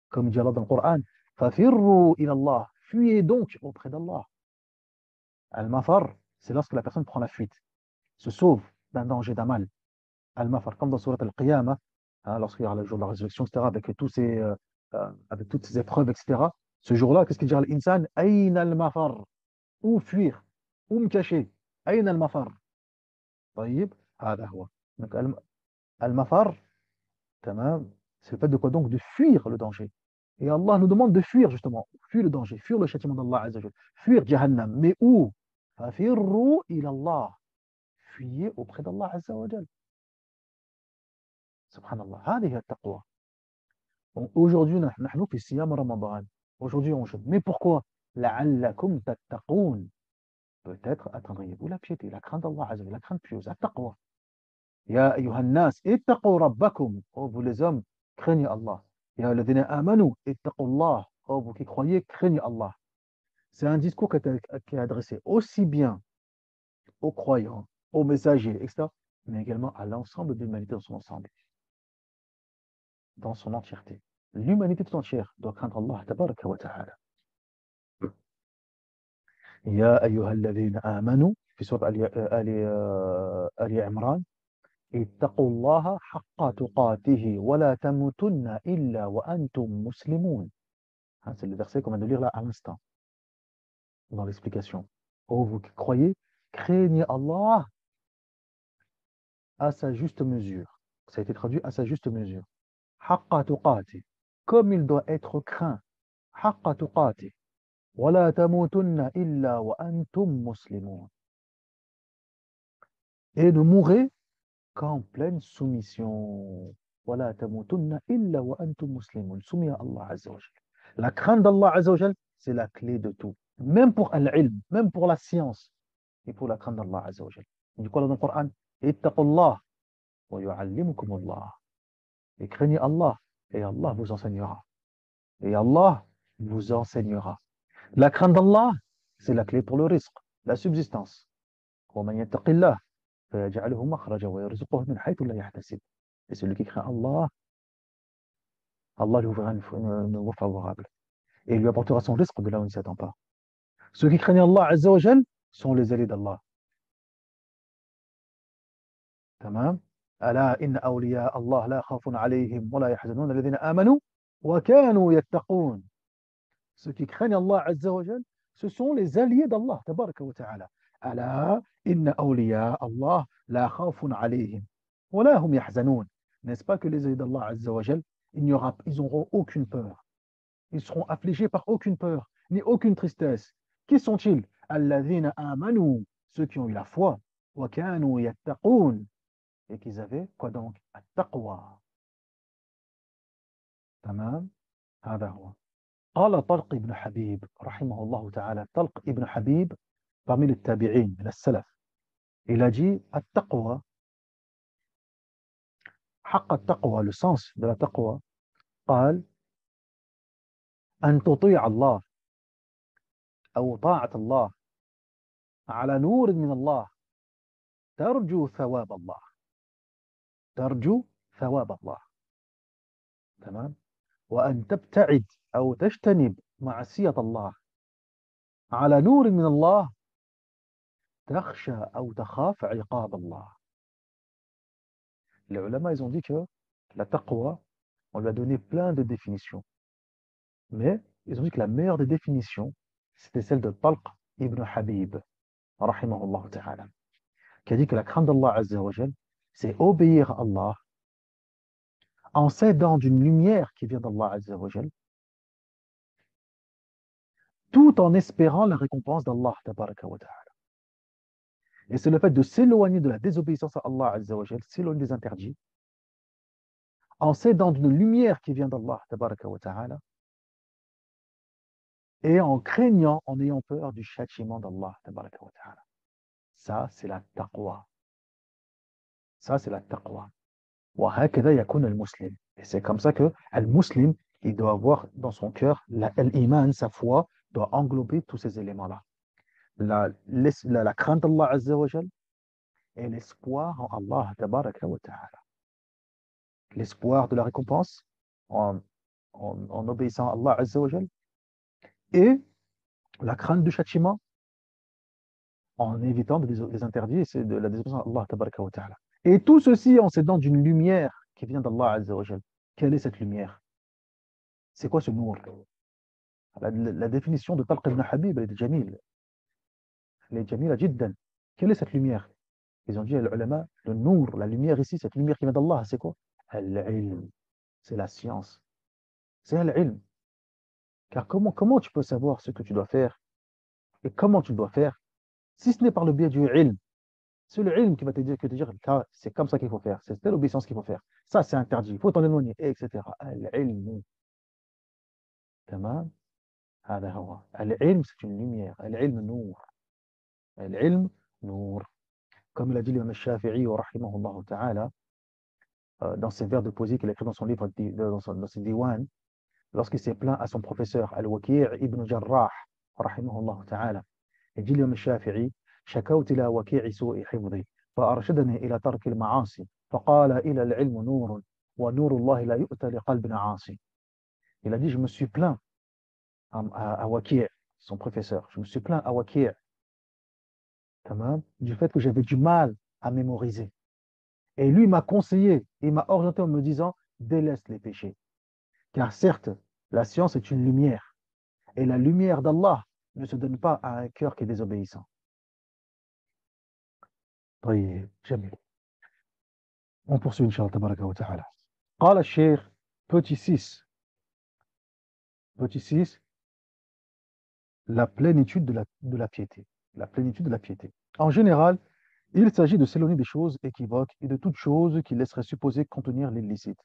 Comme dit Allah dans le Coran, فَفِرُّوا إِلَى اللَّهِ Fuyez donc auprès d'Allah. Al-Mafar, c'est lorsque la personne prend la fuite, se sauve d'un danger, d'un mal. Al-Mafar, comme dans Surat Al-Qiyamah, hein, lorsqu'il y aura le jour de la résurrection, etc., avec toutes ces épreuves, etc. Ce jour-là, qu'est-ce qu'il dit à l'insan? Ayn al-Mafar. Où fuir? Où me cacher? Ayn al-Mafar. طيب هذا هو. Donc, al-Mafar, tamam, c'est le fait de quoi donc? De fuir le danger. Et Allah nous demande de fuir justement, fuir le danger, fuir le châtiment d'Allah Azza wa Jal, fuir Jahannam. Mais où? Fafirru ila Allah. Fuyez auprès d'Allah Azza wa Jal. Subhanallah. هذه هي التقوى. Aujourd'hui, نحن في صيام رمضان. Aujourd'hui, on jeûne. Mais pourquoi? لعلكم تتقون. Peut-être atteindriez-vous la piété, la crainte d'Allah Azza wa Jal, la crainte pieuse, la taqwa. Ya ayyuhan nas, ittaqu rabbakum. Oh, vous les hommes, craignez Allah. Ya alladhina amanu, ittaqullah. Oh, vous qui croyez, craignez Allah. C'est un discours qui est adressé aussi bien aux croyants, aux messagers, etc., mais également à l'ensemble de l'humanité dans son ensemble, dans son entièreté. L'humanité tout entière doit craindre Allah tabaraka wa ta'ala. Ya ayyuhalladhina amanu, في سورة آل عمران اتقوا الله حق تقاته ولا تموتن إلا وأنتم مسلمون. C'est le verset qu'on vient de lire là à l'instant, dans l'explication. Oh, vous qui croyez, craignez Allah à sa juste mesure. Ça a été traduit à sa juste mesure. Haqqa tuqati, comme il doit être craint. Haqqa tuqati. Wala tamutunna illa wa antum muslimun. Et ne mourrez qu'en pleine soumission. Wala tamutunna illa wa antum muslimun. Soumis à Allah Azza wa Jal. La crainte d'Allah Azza wa Jal, c'est la clé de tout. Même pour al-ilm, même pour la science, il faut la crainte d'Allah Azza wa Jal. Du coup, dans le Coran, ittaqullah wa yu'allimukum Allah. Et craignez Allah, et Allah vous enseignera. Et Allah vous enseignera. La crainte d'Allah, c'est la clé pour le risque, la subsistance. ومن يتق الله فيجعله مخرجا ويرزقه من حيث لا يحتسب. Et celui qui craint Allah, Allah lui ouvrira une voie favorable. Et il lui apportera son risque de là où il ne s'attend pas. Ceux qui craignent Allah Azza wa Jal sont les alliés d'Allah. تمام. ألا إن أولياء الله لا خوف عليهم ولا يحزنون الذين آمنوا وكانوا يتقون. Ceux qui craignent Allah Azza wa Jal, ce sont les alliés d'Allah, tabaraka wa ta'ala. Ala inna awliya Allah la khawfun alayhim wa la hum yahzanun. N'est-ce pas que les alliés d'Allah Azza wa Jal, ils n'auront aucune peur. Ils seront affligés par aucune peur, ni aucune tristesse. Qui sont-ils? Alladhina amanu, ceux qui ont eu la foi, wa kanu yattaqun, et qu'ils avaient quoi donc? At-taqwa. Tamam. هذا هو. قال طلق بن حبيب رحمه الله تعالى. طلق بن حبيب parmi les tabi'in, من السلف. Il a dit التقوى, حق التقوى, le sens de la taqwa. قال أن تطيع الله أو طاعة الله على نور من الله ترجو ثواب الله. ترجو ثواب الله. تمام. وأن تبتعد أو تجتنب معصية الله على نور من الله تخشى أو تخاف عقاب الله. Les ulama, ils ont dit que la taqwa, on lui a donné plein de définitions. Mais ils ont dit que la meilleure des définitions, c'était celle de Talq ibn Habib, rahimahullah ta'ala, qui a dit que la crainte d'Allah Azza wa Jal, c'est obéir à Allah en s'aidant d'une lumière qui vient d'Allah Azza wa Jal, tout en espérant la récompense d'Allah tabaraka wa ta'ala. Et c'est le fait de s'éloigner de la désobéissance à Allah Azza wa Jal, s'éloigner des interdits, en s'aidant d'une lumière qui vient d'Allah tabaraka wa ta'ala, et en craignant, en ayant peur du châtiment d'Allah tabaraka wa ta'ala. Ça, c'est la taqwa. Ça, c'est la taqwa. وهكذا يكون المسلم. Et c'est comme ça que le musulman, il doit avoir dans son cœur l'iman, sa foi, doit englober tous ces éléments-là. La crainte d'Allah Azza wa Jal et l'espoir en Allah tabaraka wa ta'ala. L'espoir de la récompense en obéissant à Allah Azza wa Jal et la crainte du châtiment en évitant des interdits, c'est de la désobéissance à Allah tabaraka wa ta'ala. Et tout ceci en s'aidant d'une lumière qui vient d'Allah Azza wa Jal. Quelle est cette lumière? C'est quoi ce nour? La définition de Talq ibn Habib, elle est jamil. Elle est jamila jiddan. Quelle est cette lumière? Ils ont dit, les ulama, le nour, la lumière ici, cette lumière qui vient d'Allah, c'est quoi? Al-ilm. C'est la science. C'est al-ilm. Car comment tu peux savoir ce que tu dois faire et comment tu dois faire si ce n'est par le biais du ilm? C'est le ilm qui va te dire, c'est comme ça qu'il faut faire, c'est telle obéissance qu'il faut faire. Ça, c'est interdit, il faut t'en éloigner, etc. Al-ilm, تمام. هذا هو. Al-ilm, c'est une lumière. Al-ilm, nour. Al-ilm, nour. Comme il a dit l'imam Shafi'i, rahimahullah ta'ala, dans ses vers de poésie qu'il a écrit dans son livre, dans ses diwan, lorsqu'il s'est plaint à son professeur, Al-Waki' ibn Jarrah, rahimahullah ta'ala. Il dit l'imam Shafi'i, شكوت إلى وكيع سوء حفظي فأرشدني إلى ترك المعاصي فقال إلى العلم نور ونور الله لا يؤتى لقلب عاصي. Il a dit, je me suis plaint à Waki', son professeur, je me suis plaint à Waki' du fait que j'avais du mal à mémoriser. Et lui m'a conseillé, il m'a orienté en me disant, délaisse les péchés. Car certes, la science est une lumière. Et la lumière d'Allah ne se donne pas à un cœur qui est désobéissant. طيب جميل. On poursuit, Inch'Allah, tabaraka wa ta'ala. قال الشيخ petit 6. Petit 6, la plénitude de la piété. La plénitude de la piété. En général, il s'agit de s'éloigner des choses équivoques et de toutes choses qui laisseraient supposer contenir l'illicite.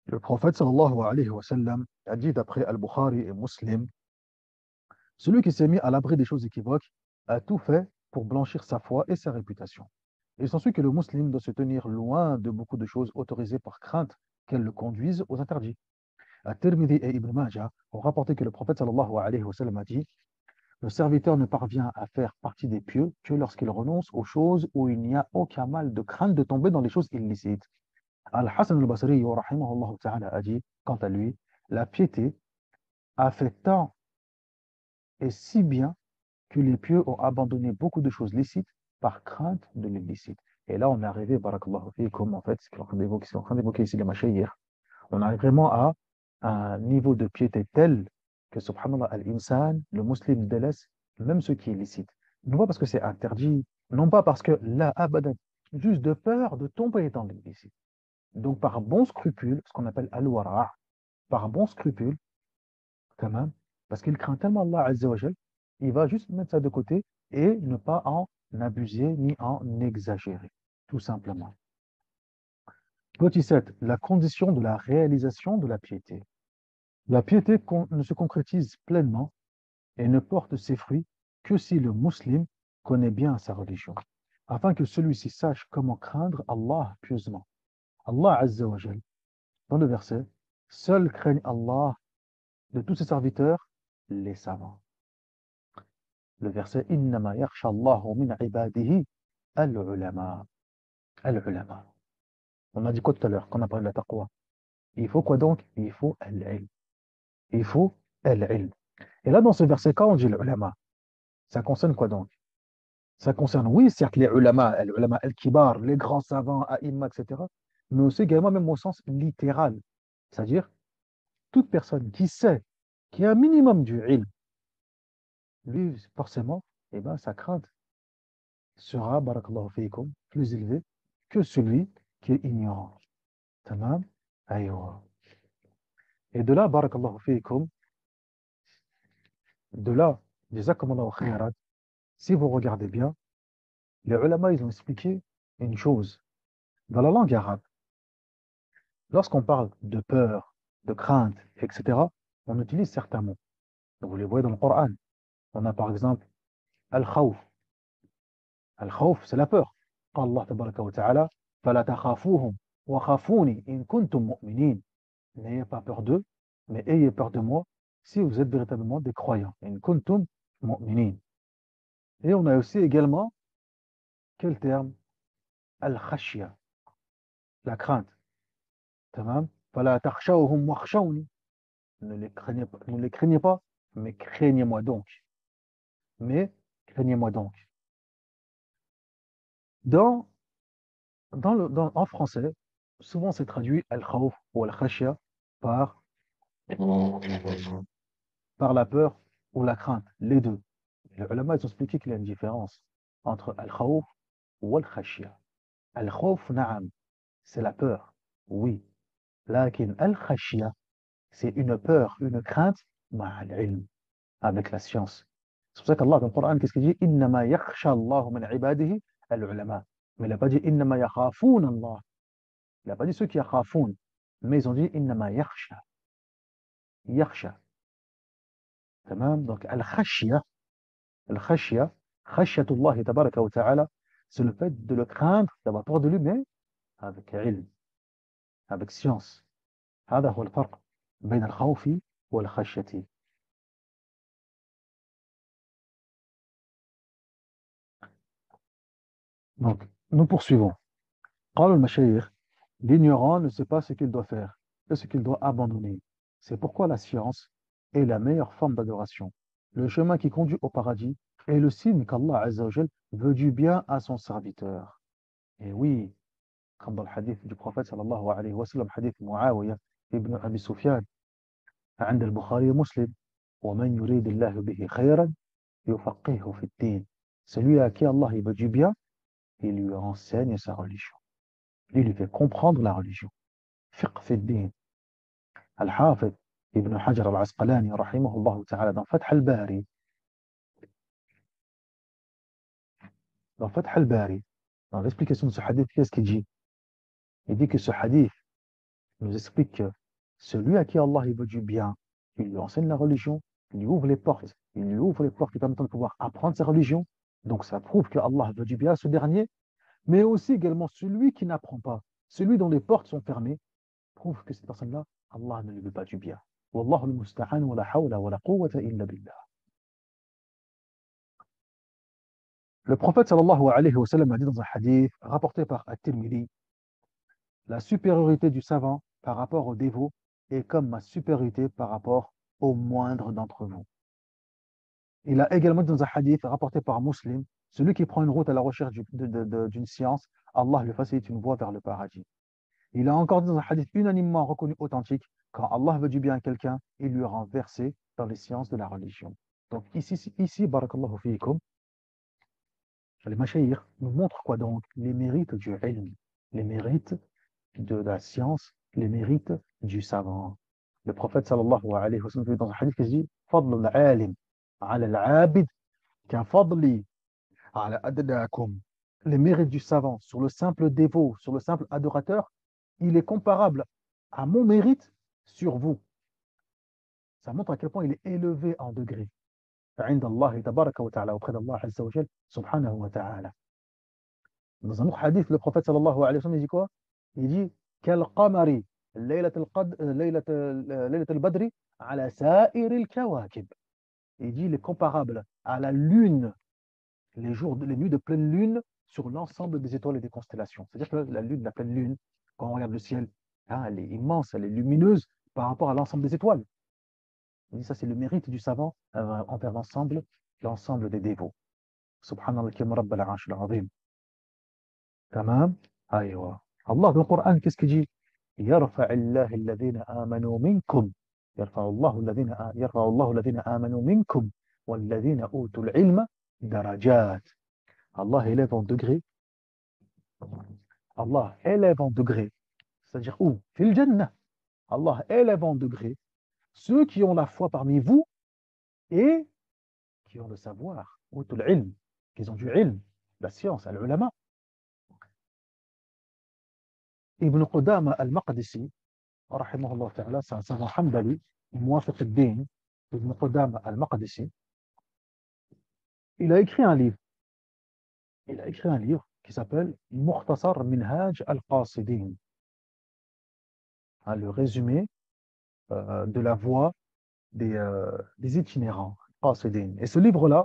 Le prophète sallallahu alayhi wa sallam a dit d'après Al-Bukhari et Muslim, celui qui s'est mis à l'abri des choses équivoques a tout fait pour blanchir sa foi et sa réputation. Il s'ensuit que le musulman doit se tenir loin de beaucoup de choses autorisées par crainte qu'elles le conduisent aux interdits. At-Tirmidhi et Ibn Majah ont rapporté que le prophète sallallahu alayhi wa sallam a dit, le serviteur ne parvient à faire partie des pieux que lorsqu'il renonce aux choses où il n'y a aucun mal de crainte de tomber dans les choses illicites. Al-Hassan al-Basri rahimahullah ta'ala a dit, quant à lui, la piété a fait tant et si bien que les pieux ont abandonné beaucoup de choses licites par crainte de l'illicite. Et là, on est arrivé, barakallahu fikum, en fait, ce qu'on est en train d'évoquer ici, les mashayikh, on arrive vraiment à un niveau de piété tel que, subhanallah, al-insan, le musulman délaisse même ce qui est licite. Non pas parce que c'est interdit, non pas parce que là, abadan, juste de peur de tomber dans l'illicite. Donc, par bon scrupule, ce qu'on appelle al-wara', par bon scrupule, quand même, parce qu'il craint tellement Allah Azza wa Jal, il va juste mettre ça de côté et ne pas en abuser ni en exagérer, tout simplement. Petit 7, la condition de la réalisation de la piété. La piété ne se concrétise pleinement et ne porte ses fruits que si le musulman connaît bien sa religion, afin que celui-ci sache comment craindre Allah pieusement. Allah Azza wa Jal, dans le verset, seul craignent Allah de tous ses serviteurs, les savants. Le verset Innama yakhsha Allahu min ibadihi al-ulama. Al-ulama. On a dit quoi tout à l'heure quand on a parlé de la taqwa? Il faut quoi donc? Il faut al-ilm. Il faut al-ilm. Et là, dans ce verset, quand on dit l'ulama, ça concerne quoi donc? Ça concerne, oui, certes, les ulama al-kibar, les grands savants, aïmma, etc., mais aussi également même au sens littéral. C'est-à-dire, toute personne qui sait, qui a un minimum du ilm, lui, forcément, eh ben, sa crainte sera, barakallahu fikum, plus élevé que celui qui est ignorant. Tamam? Aïwa. Et de là, barakallahu fikum, de là, jazakumullahu khairan, si vous regardez bien, les ulama, ils ont expliqué une chose. Dans la langue arabe, lorsqu'on parle de peur, de crainte, etc., on utilise certains mots. Vous les voyez dans le Coran. On a par exemple al-khawf. Al-khawf, c'est la peur. قال الله تبارك وتعالى فلا تخافوهم وخافوني إن كنتم مؤمنين. N'ayez pas peur d'eux, mais ayez peur de moi si vous êtes véritablement des croyants. In kuntum mu'minin. Et on a aussi également, quel terme? Al-khashya, la crainte. Tamam? Fala takhshawhum wakhshawni. Ne les craignez pas, mais craignez-moi donc. mais craignez-moi donc. Dans, en français, souvent c'est traduit al-khawf ou al-khashya par, par la peur ou la crainte, les deux. Les ulama, ils ont expliqué qu'il y a une différence entre al-khawf ou al-khashya. Al-khawf, na'am, c'est la peur, oui. Lakin al-khashya, c'est une peur, une crainte, ma'al ilm, avec la science. C'est pour ça qu'Allah dans le Coran, qu'est-ce qu'il dit? Innama yakhsha Allahu min ibadihi al-ulama. Mais il n'a pas dit Innama yakhafoun Allah. Il n'a pas dit ceux qui yakhafoun. Mais ils ont dit Innama yakhsha. Yakhsha. Tamam. Donc, al-khashya, khashyatullah tabaraka wa ta'ala, c'est le fait de le craindre, d'avoir peur de lui, mais avec ilm, avec science. هذا هو الفرق بين الخوف والخشية. Donc, nous poursuivons. قال المشايخ, l'ignorant ne sait pas ce qu'il doit faire et ce qu'il doit abandonner. C'est pourquoi la science est la meilleure forme d'adoration. Le chemin qui conduit au paradis est le signe qu'Allah Azza wa Jal veut du bien à son serviteur. Et oui, comme dans le hadith du prophète sallallahu alayhi wa sallam, hadith Muawiyah ibn Abi Sufyan, عند البخاري ومسلم, ومن يريد الله به خيرا يفقهه في الدين. Celui à qui Allah il veut du bien, il lui enseigne sa religion. Il lui fait comprendre la religion. Fiqh fi din. Al-Hafid Ibn Hajar al-Asqalani, rahimahullah ta'ala, dans Fath al-Bari, dans l'explication de ce hadith, qu'est-ce qu'il dit? Il dit que ce hadith nous explique que celui à qui Allah il veut du bien, il lui enseigne la religion, il lui ouvre les portes, il lui ouvre les portes qui permettent de pouvoir apprendre sa religion. Donc ça prouve que Allah veut du bien à ce dernier, mais aussi également celui qui n'apprend pas, celui dont les portes sont fermées, prouve que cette personne-là, Allah ne lui veut pas du bien. Wallahu al-musta'an wa la hawla wa la quwwata illa billah. Le prophète sallallahu alayhi wa sallam a dit dans un hadith rapporté par At-Tirmidhi, la supériorité du savant par rapport au dévot est comme ma supériorité par rapport au moindre d'entre vous. Il a également dit dans un hadith rapporté par Muslim, celui qui prend une route à la recherche d'une science, Allah lui facilite une voie vers le paradis. Il a encore dit dans un hadith unanimement reconnu authentique, quand Allah veut du bien à quelqu'un, il lui rend versé dans les sciences de la religion. Donc ici barakallahu fiikum, les mashayikh nous montrent quoi donc? Les mérites du ilm, les mérites de la science, les mérites du savant. Le prophète sallallahu alayhi wa sallam dans un hadith qui dit Fadl al-alim ala al-abid qu'un fadli ala adnakum. Les mérites du savant sur le simple dévot, sur le simple adorateur, il est comparable à mon mérite sur vous. Ça montre à quel point il est élevé en degré. عند الله تبارك وتعالى, auprès d'Allah Azza wa Jal, subhanahu wa ta'ala. Dans un autre hadith, le prophète sallallahu alayhi wa sallam, il dit quoi? Il dit كالقمر ليلة البدر على سائر الكواكب. Il dit il est comparable à la lune, les nuits de pleine lune sur l'ensemble des étoiles et des constellations. C'est-à-dire que la lune, la pleine lune, quand on regarde le ciel, hein, elle est immense, elle est lumineuse par rapport à l'ensemble des étoiles. Il dit ça, c'est le mérite du savant envers l'ensemble des dévots. Subhanallah, rabbal arsh al-azim. Tamam. Aïwa. Allah dans le Coran, qu'est-ce qu'il dit? يرفع الله الذين آمنوا منكم يرفع الله الذين آمنوا منكم والذين أوتوا العلم درجات. Allah élève en degré. Allah élève en degré. C'est-à-dire où? Fil Jannah. Allah élève en degré ceux qui ont la foi parmi vous et qui ont le savoir. Outul ilm. Qui ont du ilm, la science, al-ulama. Ibn Qudama al-Maqdisi, rahimahullah ta'ala, c'est un savant hanbali, Muwafiq al-Din, Ibn Qudama al-Maqdisi. Il a écrit un livre. Il a écrit un livre qui s'appelle Mukhtasar Minhaj al-Qasidin. Le résumé de la voie des itinérants, Qasidin. Et ce livre-là,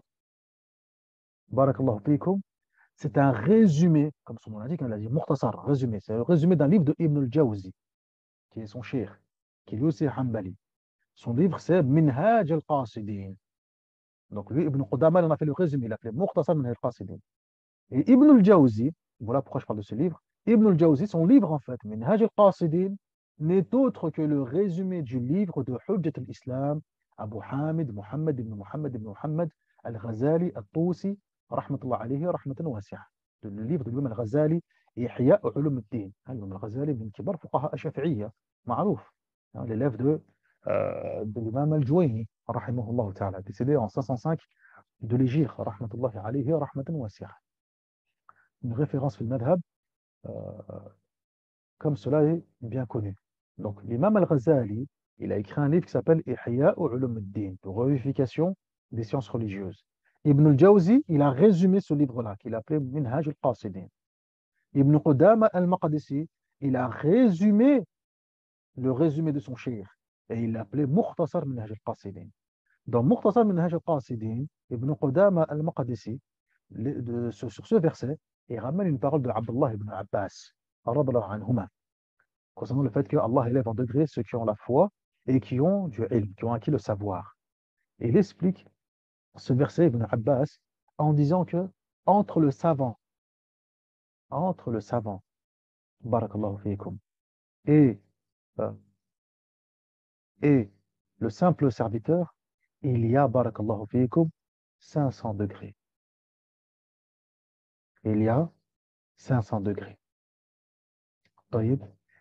barakallahu fikum, c'est un résumé, comme son nom l'indique, il a dit Mukhtasar, résumé. C'est un résumé d'un livre de Ibn al-Jawzi, qui est son cheikh, qui lui aussi est hanbali. Son livre, c'est Minhaj al-Qasidin. Donc lui, Ibn Qudama, il en a fait le résumé, il a fait Mukhtasar Minhaj al-Qasidin. Et Ibn al-Jawzi, voilà pourquoi je parle de ce livre, Ibn al-Jawzi, son livre en fait, Minhaj al-Qasidin, n'est autre que le résumé du livre de Hujjat al-Islam, Abu Hamid, Muhammad ibn Muhammad al-Ghazali al-Tusi, rahmatullah alayhi, rahmatan wasi'a. Le livre de l'imam al-Ghazali, Ihya ulum al-Din. L'imam al-Ghazali, من كبار فقهاء الشافعية, معروف, l'élève de l'imam al-Juwayni, rahimahullah ta'ala, décédé en 505 de l'Égypte, rahmatullahi alayhi, rahmatan wasi'a. Une référence في المذهب, comme cela est bien connu. Donc, l'imam al-Ghazali, il a écrit un livre qui s'appelle Ihya ulum al-Din, de revivification des sciences religieuses. Ibn al-Jawzi, il a résumé ce livre-là, qu'il appelait Minhaj al-Qasidin. Ibn Qudama al-Maqdisi, il a résumé le résumé de son cheikh, et il l'appelait Mukhtasar Minhaj al-Qasidin. Dans Mukhtasar Minhaj al-Qasidin, Ibn Qudama al-Maqdisi, sur ce verset, il ramène une parole de Abdullah ibn Abbas, radiyallahu anhuma, concernant le fait que Allah élève en degré ceux qui ont la foi et qui ont du ilm, qui ont acquis le savoir. Et il explique ce verset, Ibn Abbas, en disant que entre le savant, entre le savant, barakallahu fiikum, et, euh, et le simple serviteur, il y a, barakallahu fiikum, 500 degrés. Il y a 500 degrés. طيب.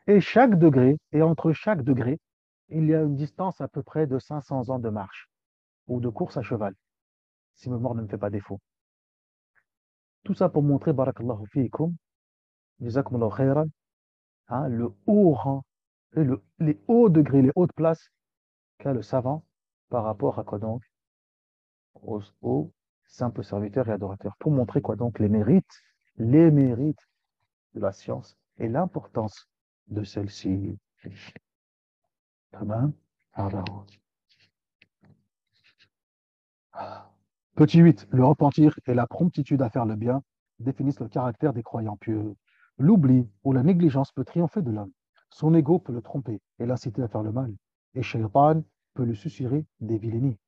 Et chaque degré, et entre chaque degré, il y a une distance à peu près de 500 ans de marche ou de course à cheval, si ma mémoire ne me fait pas défaut. Tout ça pour montrer, barakallahu fiikum, jazakumullahu khairan, hein, le haut rang, et les hauts degrés, les hautes places qu'a le savant par rapport à quoi donc aux simples serviteurs et adorateurs. Pour montrer quoi donc les mérites de la science et l'importance de celle-ci. Tamam. Alors, petit 8, le repentir et la promptitude à faire le bien définissent le caractère des croyants pieux. L'oubli ou la négligence peut triompher de l'homme. Son ego peut le tromper et l'inciter à faire le mal. Et Shaitan peut le susurrer des vilainies.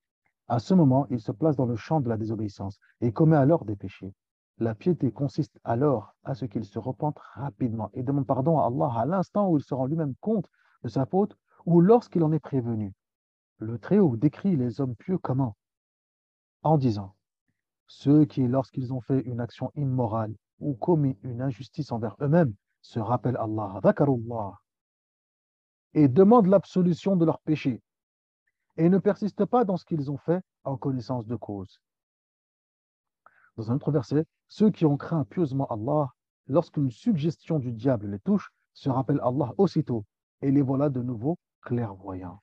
À ce moment, il se place dans le champ de la désobéissance et commet alors des péchés. La piété consiste alors à ce qu'il se repente rapidement et demande pardon à Allah à l'instant où il se rend lui-même compte de sa faute ou lorsqu'il en est prévenu. Le Très-Haut décrit les hommes pieux comment? En disant, ceux qui, lorsqu'ils ont fait une action immorale ou commis une injustice envers eux-mêmes, se rappellent Allah, dhakarullah, et demandent l'absolution de leurs péchés, et ne persistent pas dans ce qu'ils ont fait en connaissance de cause. Dans un autre verset, ceux qui ont craint pieusement Allah, lorsqu'une suggestion du diable les touche, se rappellent Allah aussitôt, et les voilà de nouveau clairvoyants.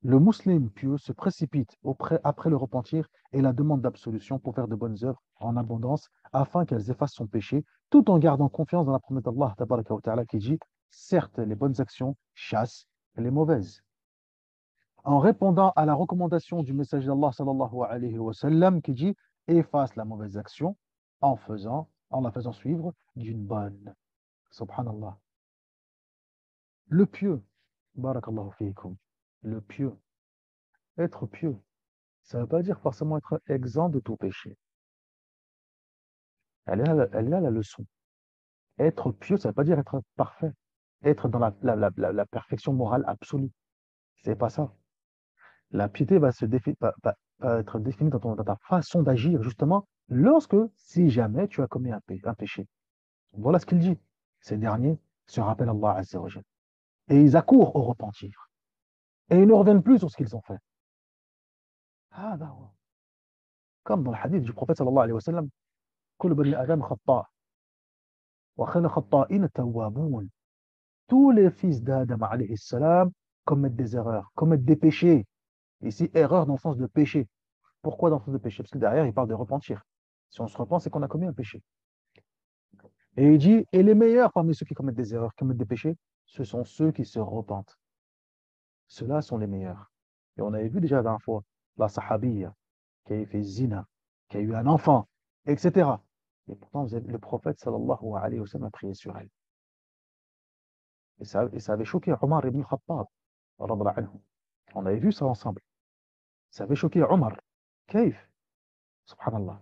Le musulman pieux se précipite après le repentir et la demande d'absolution pour faire de bonnes œuvres en abondance afin qu'elles effacent son péché, tout en gardant confiance dans la promesse d'Allah tabaraka wa ta'ala qui dit certes, les bonnes actions chassent les mauvaises. En répondant à la recommandation du messager d'Allah sallallahu alayhi wa sallam qui dit efface la mauvaise action en la faisant suivre d'une bonne. Subhanallah. Le pieux, barakallahu fiikum, le pieux, être pieux, ça ne veut pas dire forcément être exempt de tout péché. Elle est là la leçon. Être pieux, ça ne veut pas dire être parfait, être dans la perfection morale absolue. C'est pas ça. La piété va être définie dans ta façon d'agir, justement, si jamais tu as commis un péché. Voilà ce qu'il dit. Ces derniers se rappellent Allah Azza wa Jal. Et ils accourent au repentir. Et ils ne reviennent plus sur ce qu'ils ont fait. Ah, comme dans le hadith du prophète sallallahu alayhi wa sallam, كل بني آدم خطاء وخير الخطائين التوابون. Tous les fils d'Adam alayhi salam commettent des erreurs, commettent des péchés. Ici, erreur dans le sens de péché. Pourquoi dans le sens de péché? Parce que derrière, il parle de repentir. Si on se repent, c'est qu'on a commis un péché. Et il dit, et les meilleurs parmi ceux qui commettent des erreurs, qui commettent des péchés, ce sont ceux qui se repentent. Ceux-là sont les meilleurs. Et on avait vu déjà la dernière fois, la sahabiyya, qui a fait zina, qui a eu un enfant, etc. Et pourtant, le prophète, sallallahu alayhi wa sallam, a prié sur elle. Et ça avait choqué Omar ibn Khattab, radiyallahu anhu. On avait vu ça ensemble. Ça avait choqué Omar. Kaif, subhanallah.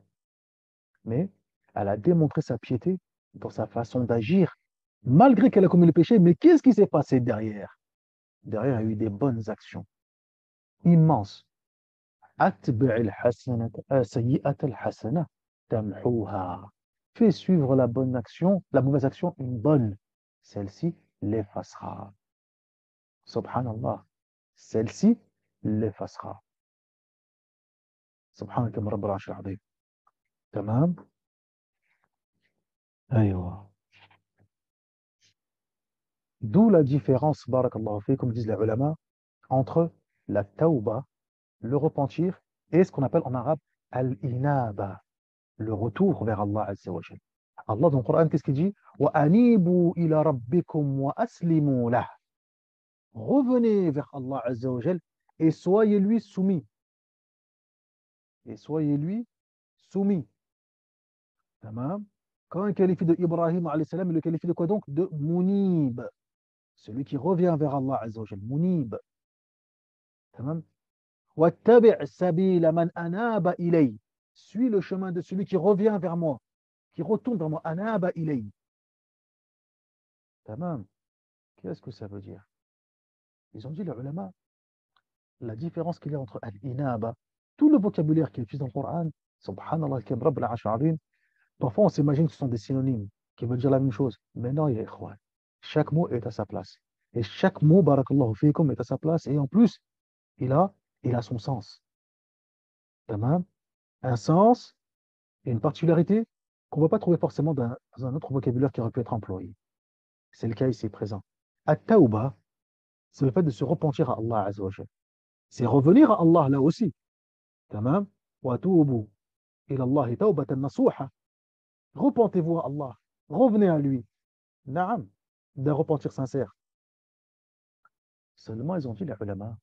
Mais elle a démontré sa piété dans sa façon d'agir, malgré qu'elle a commis le péché. Mais qu'est-ce qui s'est passé derrière? Derrière, il y a eu des bonnes actions immenses. أتبع الحسنة سيئة الحسنة تمحوها. Fais suivre la bonne action, la mauvaise action, une bonne. Celle-ci l'effacera. Subhanallah. Celle-ci l'effacera. سبحانك يا رب العرش العظيم. تمام. أيوة. D'où la différence, barakallahu fi, comme disent les ulama, entre la tawba, le repentir, et ce qu'on appelle en arabe al-inaba, le retour vers Allah Azza wa Jal. Allah dans le Coran, qu'est-ce qu'il dit? وَأَنِيبُوا إِلَى رَبِّكُمْ وَأَسْلِمُوا لَهُ. Revenez vers Allah Azza wa Jal et soyez-lui soumis. Et soyez-lui soumis. Tamam. Quand il qualifie de Ibrahim alayhi salam, il le qualifie de quoi donc? De Munib. Celui qui revient vers Allah Azza wa Jal. Munib. Tamam. وَاتَّبِعْ سَبِيلَ مَنْ أَنَابَ إِلَيْهِ. Suis le chemin de celui qui revient vers moi, qui retourne vers moi. Anaba ilayhi. Tamam. Qu'est-ce que ça veut dire? Ils ont dit, les ulama, la différence qu'il y a entre al-inaba, tout le vocabulaire qui est utilisé dans le Coran, subhanallah, parfois on s'imagine que ce sont des synonymes qui veulent dire la même chose. Mais non, ya ikhwan. Chaque mot est à sa place. Et chaque mot, barakallahu fikum, est à sa place. Et en plus, il a, il a son sens. Tamam. Un sens et une particularité qu'on ne va pas trouver forcément dans un autre vocabulaire qui aurait pu être employé. C'est le cas ici présent. At-tawba, c'est le fait de se repentir à Allah Azza wa Jal. C'est revenir à Allah là aussi. Tamam. Wa tubu ila Allah tawbatan nasuha. Repentez-vous à Allah. Revenez à lui. Naam. D'un repentir sincère. Seulement, ils ont dit, les ulama,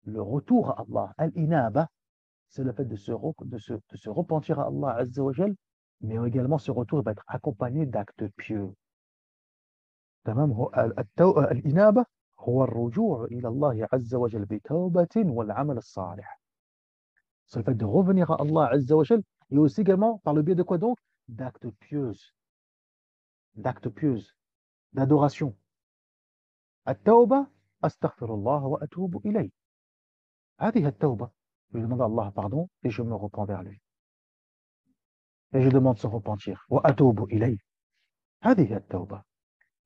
le retour à Allah, al-inaba, c'est le fait de se repentir à Allah Azza wa Jal, mais également ce retour va être accompagné d'actes pieux. تمام. هو الإنابة هو الرجوع إلى الله عز وجل بتوبة والعمل الصالح. C'est le fait de revenir à Allah Azza wa Jal et aussi également par le biais de quoi donc? D'actes pieuses, d'adoration. التوبة أستغفر الله وأتوب إليه. هذه التوبة. Je demande à Allah pardon et je me repens vers lui. Et je demande son repentir. وأتوب إليه. هذه التوبة.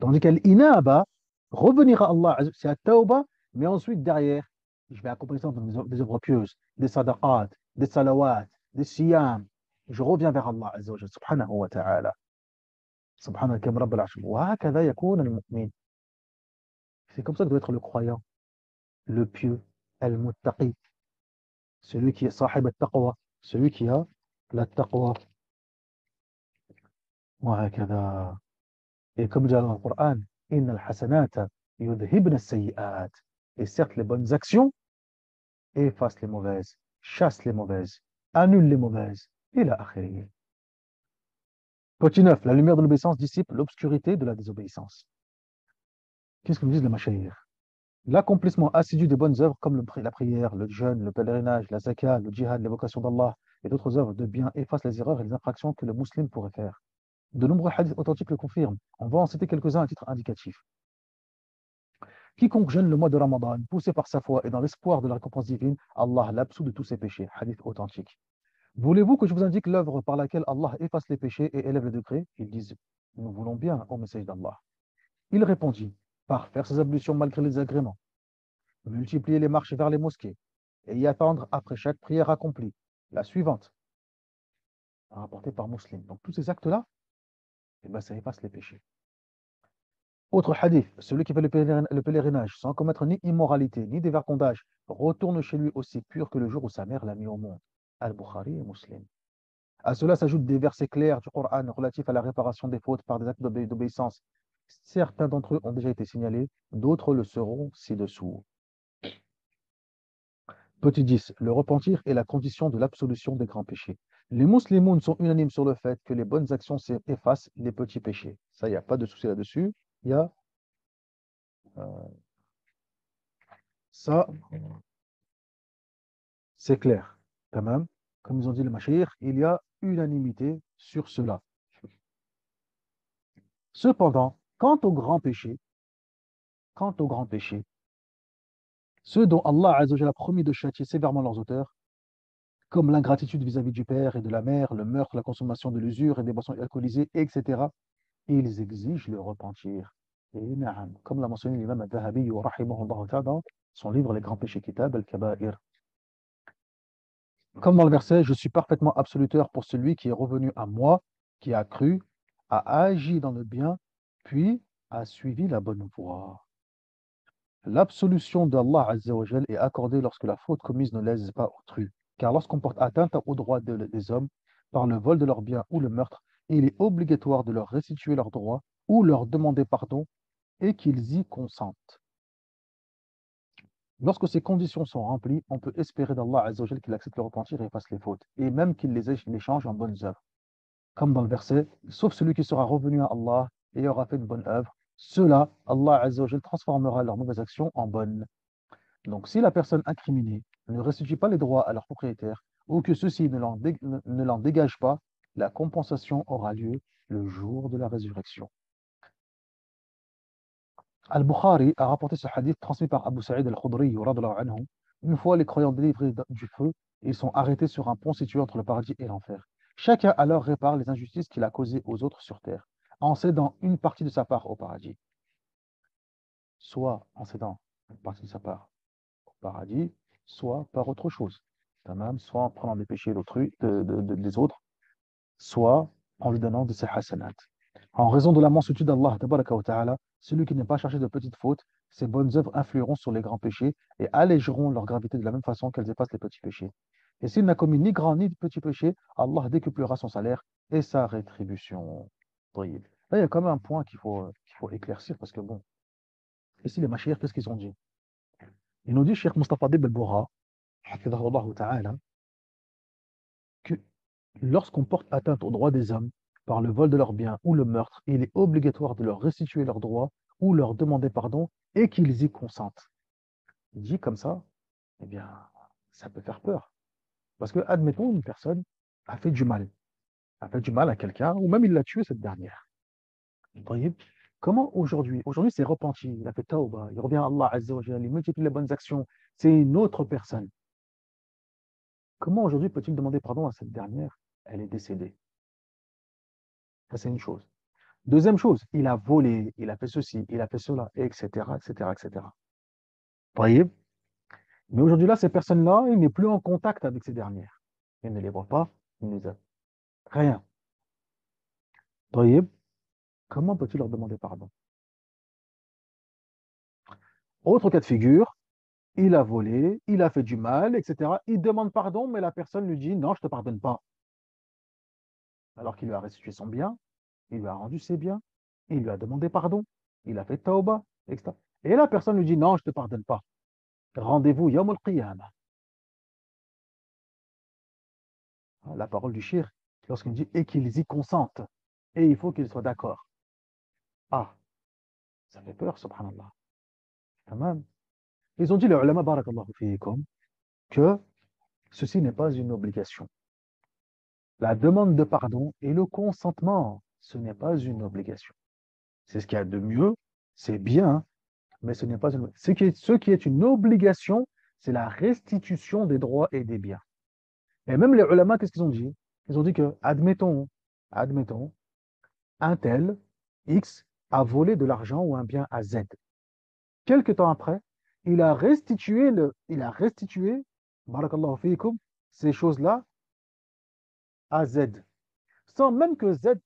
Tandis qu'Al-Inaba, revenir à Allah, c'est la tauba, mais ensuite derrière, je vais accompagner ça dans des œuvres pieuses, des sadaqat, des salawat, des siyam. Je reviens vers Allah Azza wa Jalla, subhanahu wa ta'ala. Subhanahu wa ta'ala. Wa hakadha yakun al-mu'min. C'est comme ça que doit être le croyant, le pieux, al-muttaqi, celui qui est sahib al-taqwa, celui qui a la taqwa. Wa hakadha. Et comme dit dans le Coran, inna al-hasanata yudhibna as-sayyi'at. Et certes, les bonnes actions efface les mauvaises, chasse les mauvaises, annule les mauvaises, et la akhiri. Petit 9, la lumière de l'obéissance dissipe l'obscurité de la désobéissance. Qu'est-ce que nous disent les mashayikh? L'accomplissement assidu des bonnes œuvres comme la prière, le jeûne, le pèlerinage, la zakat, le djihad, l'évocation d'Allah et d'autres œuvres de bien effacent les erreurs et les infractions que le musulman pourrait faire. De nombreux hadiths authentiques le confirment. On va en citer quelques-uns à titre indicatif. Quiconque jeûne le mois de Ramadan, poussé par sa foi et dans l'espoir de la récompense divine, Allah l'absout de tous ses péchés. Hadith authentique. Voulez-vous que je vous indique l'œuvre par laquelle Allah efface les péchés et élève les degrés? Ils disent, nous voulons bien au message d'Allah. Il répondit, par faire ses ablutions malgré les agréments, multiplier les marches vers les mosquées et y attendre après chaque prière accomplie. La suivante, rapportée par Muslim. Donc tous ces actes-là, eh ben, ça efface les péchés. Autre hadith, celui qui fait le pèlerinage sans commettre ni immoralité, ni dévergondage, retourne chez lui aussi pur que le jour où sa mère l'a mis au monde. Al-Bukhari et Muslim. À cela s'ajoutent des versets clairs du Coran relatifs à la réparation des fautes par des actes d'obéissance. Certains d'entre eux ont déjà été signalés, d'autres le seront ci-dessous. Petit 10. Le repentir est la condition de l'absolution des grands péchés. Les musulmans sont unanimes sur le fait que les bonnes actions effacent les petits péchés. Ça, il n'y a pas de souci là-dessus. Il y a ça, c'est clair. quand même, comme ils ont dit les mashayikh, il y a unanimité sur cela. Cependant, quant au grand péché, ceux dont Allah Azza wa Jalla a promis de châtier sévèrement leurs auteurs, comme l'ingratitude vis-à-vis du père et de la mère, le meurtre, la consommation de l'usure et des boissons alcoolisées, etc., ils exigent le repentir. Et na'am, comme l'a mentionné l'imam al-Dhahabi rahimahullah ta'ala dans son livre Les grands péchés kitab al-Kaba'ir. Comme dans le verset, je suis parfaitement absoluteur pour celui qui est revenu à moi, qui a cru, a agi dans le bien, puis a suivi la bonne voie. L'absolution d'Allah Azza wa Jal est accordée lorsque la faute commise ne lèse pas autrui. Car lorsqu'on porte atteinte aux droits des hommes par le vol de leurs biens ou le meurtre, il est obligatoire de leur restituer leurs droits ou leur demander pardon et qu'ils y consentent. Lorsque ces conditions sont remplies, on peut espérer d'Allah Azza wa Jal qu'il accepte le repentir et efface les fautes, et même qu'il les change en bonnes œuvres. Comme dans le verset, sauf celui qui sera revenu à Allah et aura fait une bonne œuvre, ceux-là, Allah Azza wa Jal transformera leurs mauvaises actions en bonnes. Donc, si la personne incriminée ne restitue pas les droits à leur propriétaire ou que ceux-ci ne l'en dégagent pas, la compensation aura lieu le jour de la résurrection. Al-Bukhari a rapporté ce hadith transmis par Abu Sa'id al-Khudri. Une fois les croyants délivrés du feu, ils sont arrêtés sur un pont situé entre le paradis et l'enfer. Chacun alors répare les injustices qu'il a causées aux autres sur terre, en cédant une partie de sa part au paradis. Soit en cédant une partie de sa part au paradis, soit par autre chose. Tamam, soit en prenant des péchés d'autrui, des autres, soit en lui donnant de ses hasanat. En raison de la mansuétude d'Allah, tabaraka wa ta'ala, celui qui n'est pas chargé de petites fautes, ses bonnes œuvres influeront sur les grands péchés et allégeront leur gravité de la même façon qu'elles effacent les petits péchés. Et s'il n'a commis ni grand ni petit péché, Allah décuplera son salaire et sa rétribution. Tayyib. Là, il y a quand même un point qu'il faut éclaircir parce que bon, ici les machir, qu'est-ce qu'ils ont dit? Ils nous dit, Cheikh Mustafa Dib al-Bourra, hafidhahullah ta'ala, que lorsqu'on porte atteinte aux droits des hommes par le vol de leurs biens ou le meurtre, il est obligatoire de leur restituer leurs droits ou leur demander pardon et qu'ils y consentent. Dit comme ça, eh bien, ça peut faire peur. Parce que, admettons, une personne a fait du mal à quelqu'un, ou même il l'a tué cette dernière. Vous voyez, comment aujourd'hui? Aujourd'hui, c'est repenti, il a fait tauba, il revient à Allah Azza wa Jalla, il multiplie les bonnes actions, c'est une autre personne. Comment aujourd'hui peut-il demander pardon à cette dernière? Elle est décédée. Ça, c'est une chose. Deuxième chose, il a volé, il a fait ceci, il a fait cela, etc., etc., etc. Vous voyez? Mais aujourd'hui, là, ces personnes-là, il n'est plus en contact avec ces dernières. Il ne les voit pas, il ne les a rien. Vous voyez? Comment peut-il leur demander pardon? Autre cas de figure, il a volé, il a fait du mal, etc. Il demande pardon, mais la personne lui dit non, je ne te pardonne pas. Alors qu'il lui a restitué son bien, il lui a rendu ses biens, il lui a demandé pardon, il a fait tauba, etc. Et la personne lui dit non, je ne te pardonne pas. Rendez-vous Yawm al-Qiyamah. La parole du shir, lorsqu'il dit et qu'ils y consentent. Et il faut qu'ils soient d'accord. Ah, ça fait peur, subhanallah. Tamam. Ils ont dit, les ulama, barakallahu fiikum, que ceci n'est pas une obligation. La demande de pardon et le consentement, ce n'est pas une obligation. C'est ce qu'il y a de mieux, c'est bien, mais ce n'est pas une obligation. Ce qui est une obligation, c'est la restitution des droits et des biens. Et même les ulama, qu'est-ce qu'ils ont dit? Ils ont dit que, admettons, un tel, X, a volé de l'argent ou un bien à Z. Quelque temps après, il a restitué, barakallahu fiikum, ces choses-là à Z, sans même que Z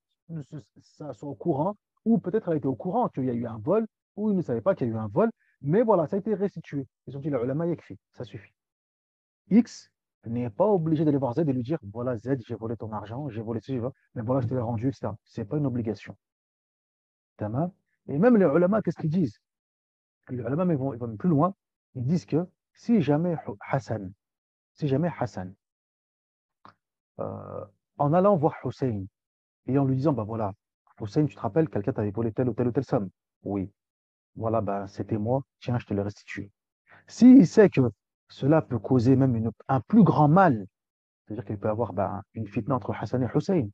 soit au courant, ou peut-être elle était au courant qu'il y a eu un vol, ou il ne savait pas qu'il y a eu un vol, mais voilà, ça a été restitué. Ils ont dit, le ulama yakfi, ça suffit. X n'est pas obligé d'aller voir Z et lui dire, voilà Z, j'ai volé ton argent, j'ai volé ce, mais voilà, je te l'ai rendu, etc. Ce n'est pas une obligation. Tamam. Et même les ulama, qu'est-ce qu'ils disent? Les ulama, ils vont plus loin. Ils disent que si jamais Hassan, si jamais Hassan, euh, en allant voir Hussein et en lui disant, bah voilà, Hussein, tu te rappelles, quelqu'un t'avait volé telle ou telle somme. Oui, voilà, bah, c'était moi, tiens, je te l'ai restitué. S'il sait que cela peut causer même un plus grand mal C'est-à-dire qu'il peut y avoir une fitna entre Hassan et Hussein.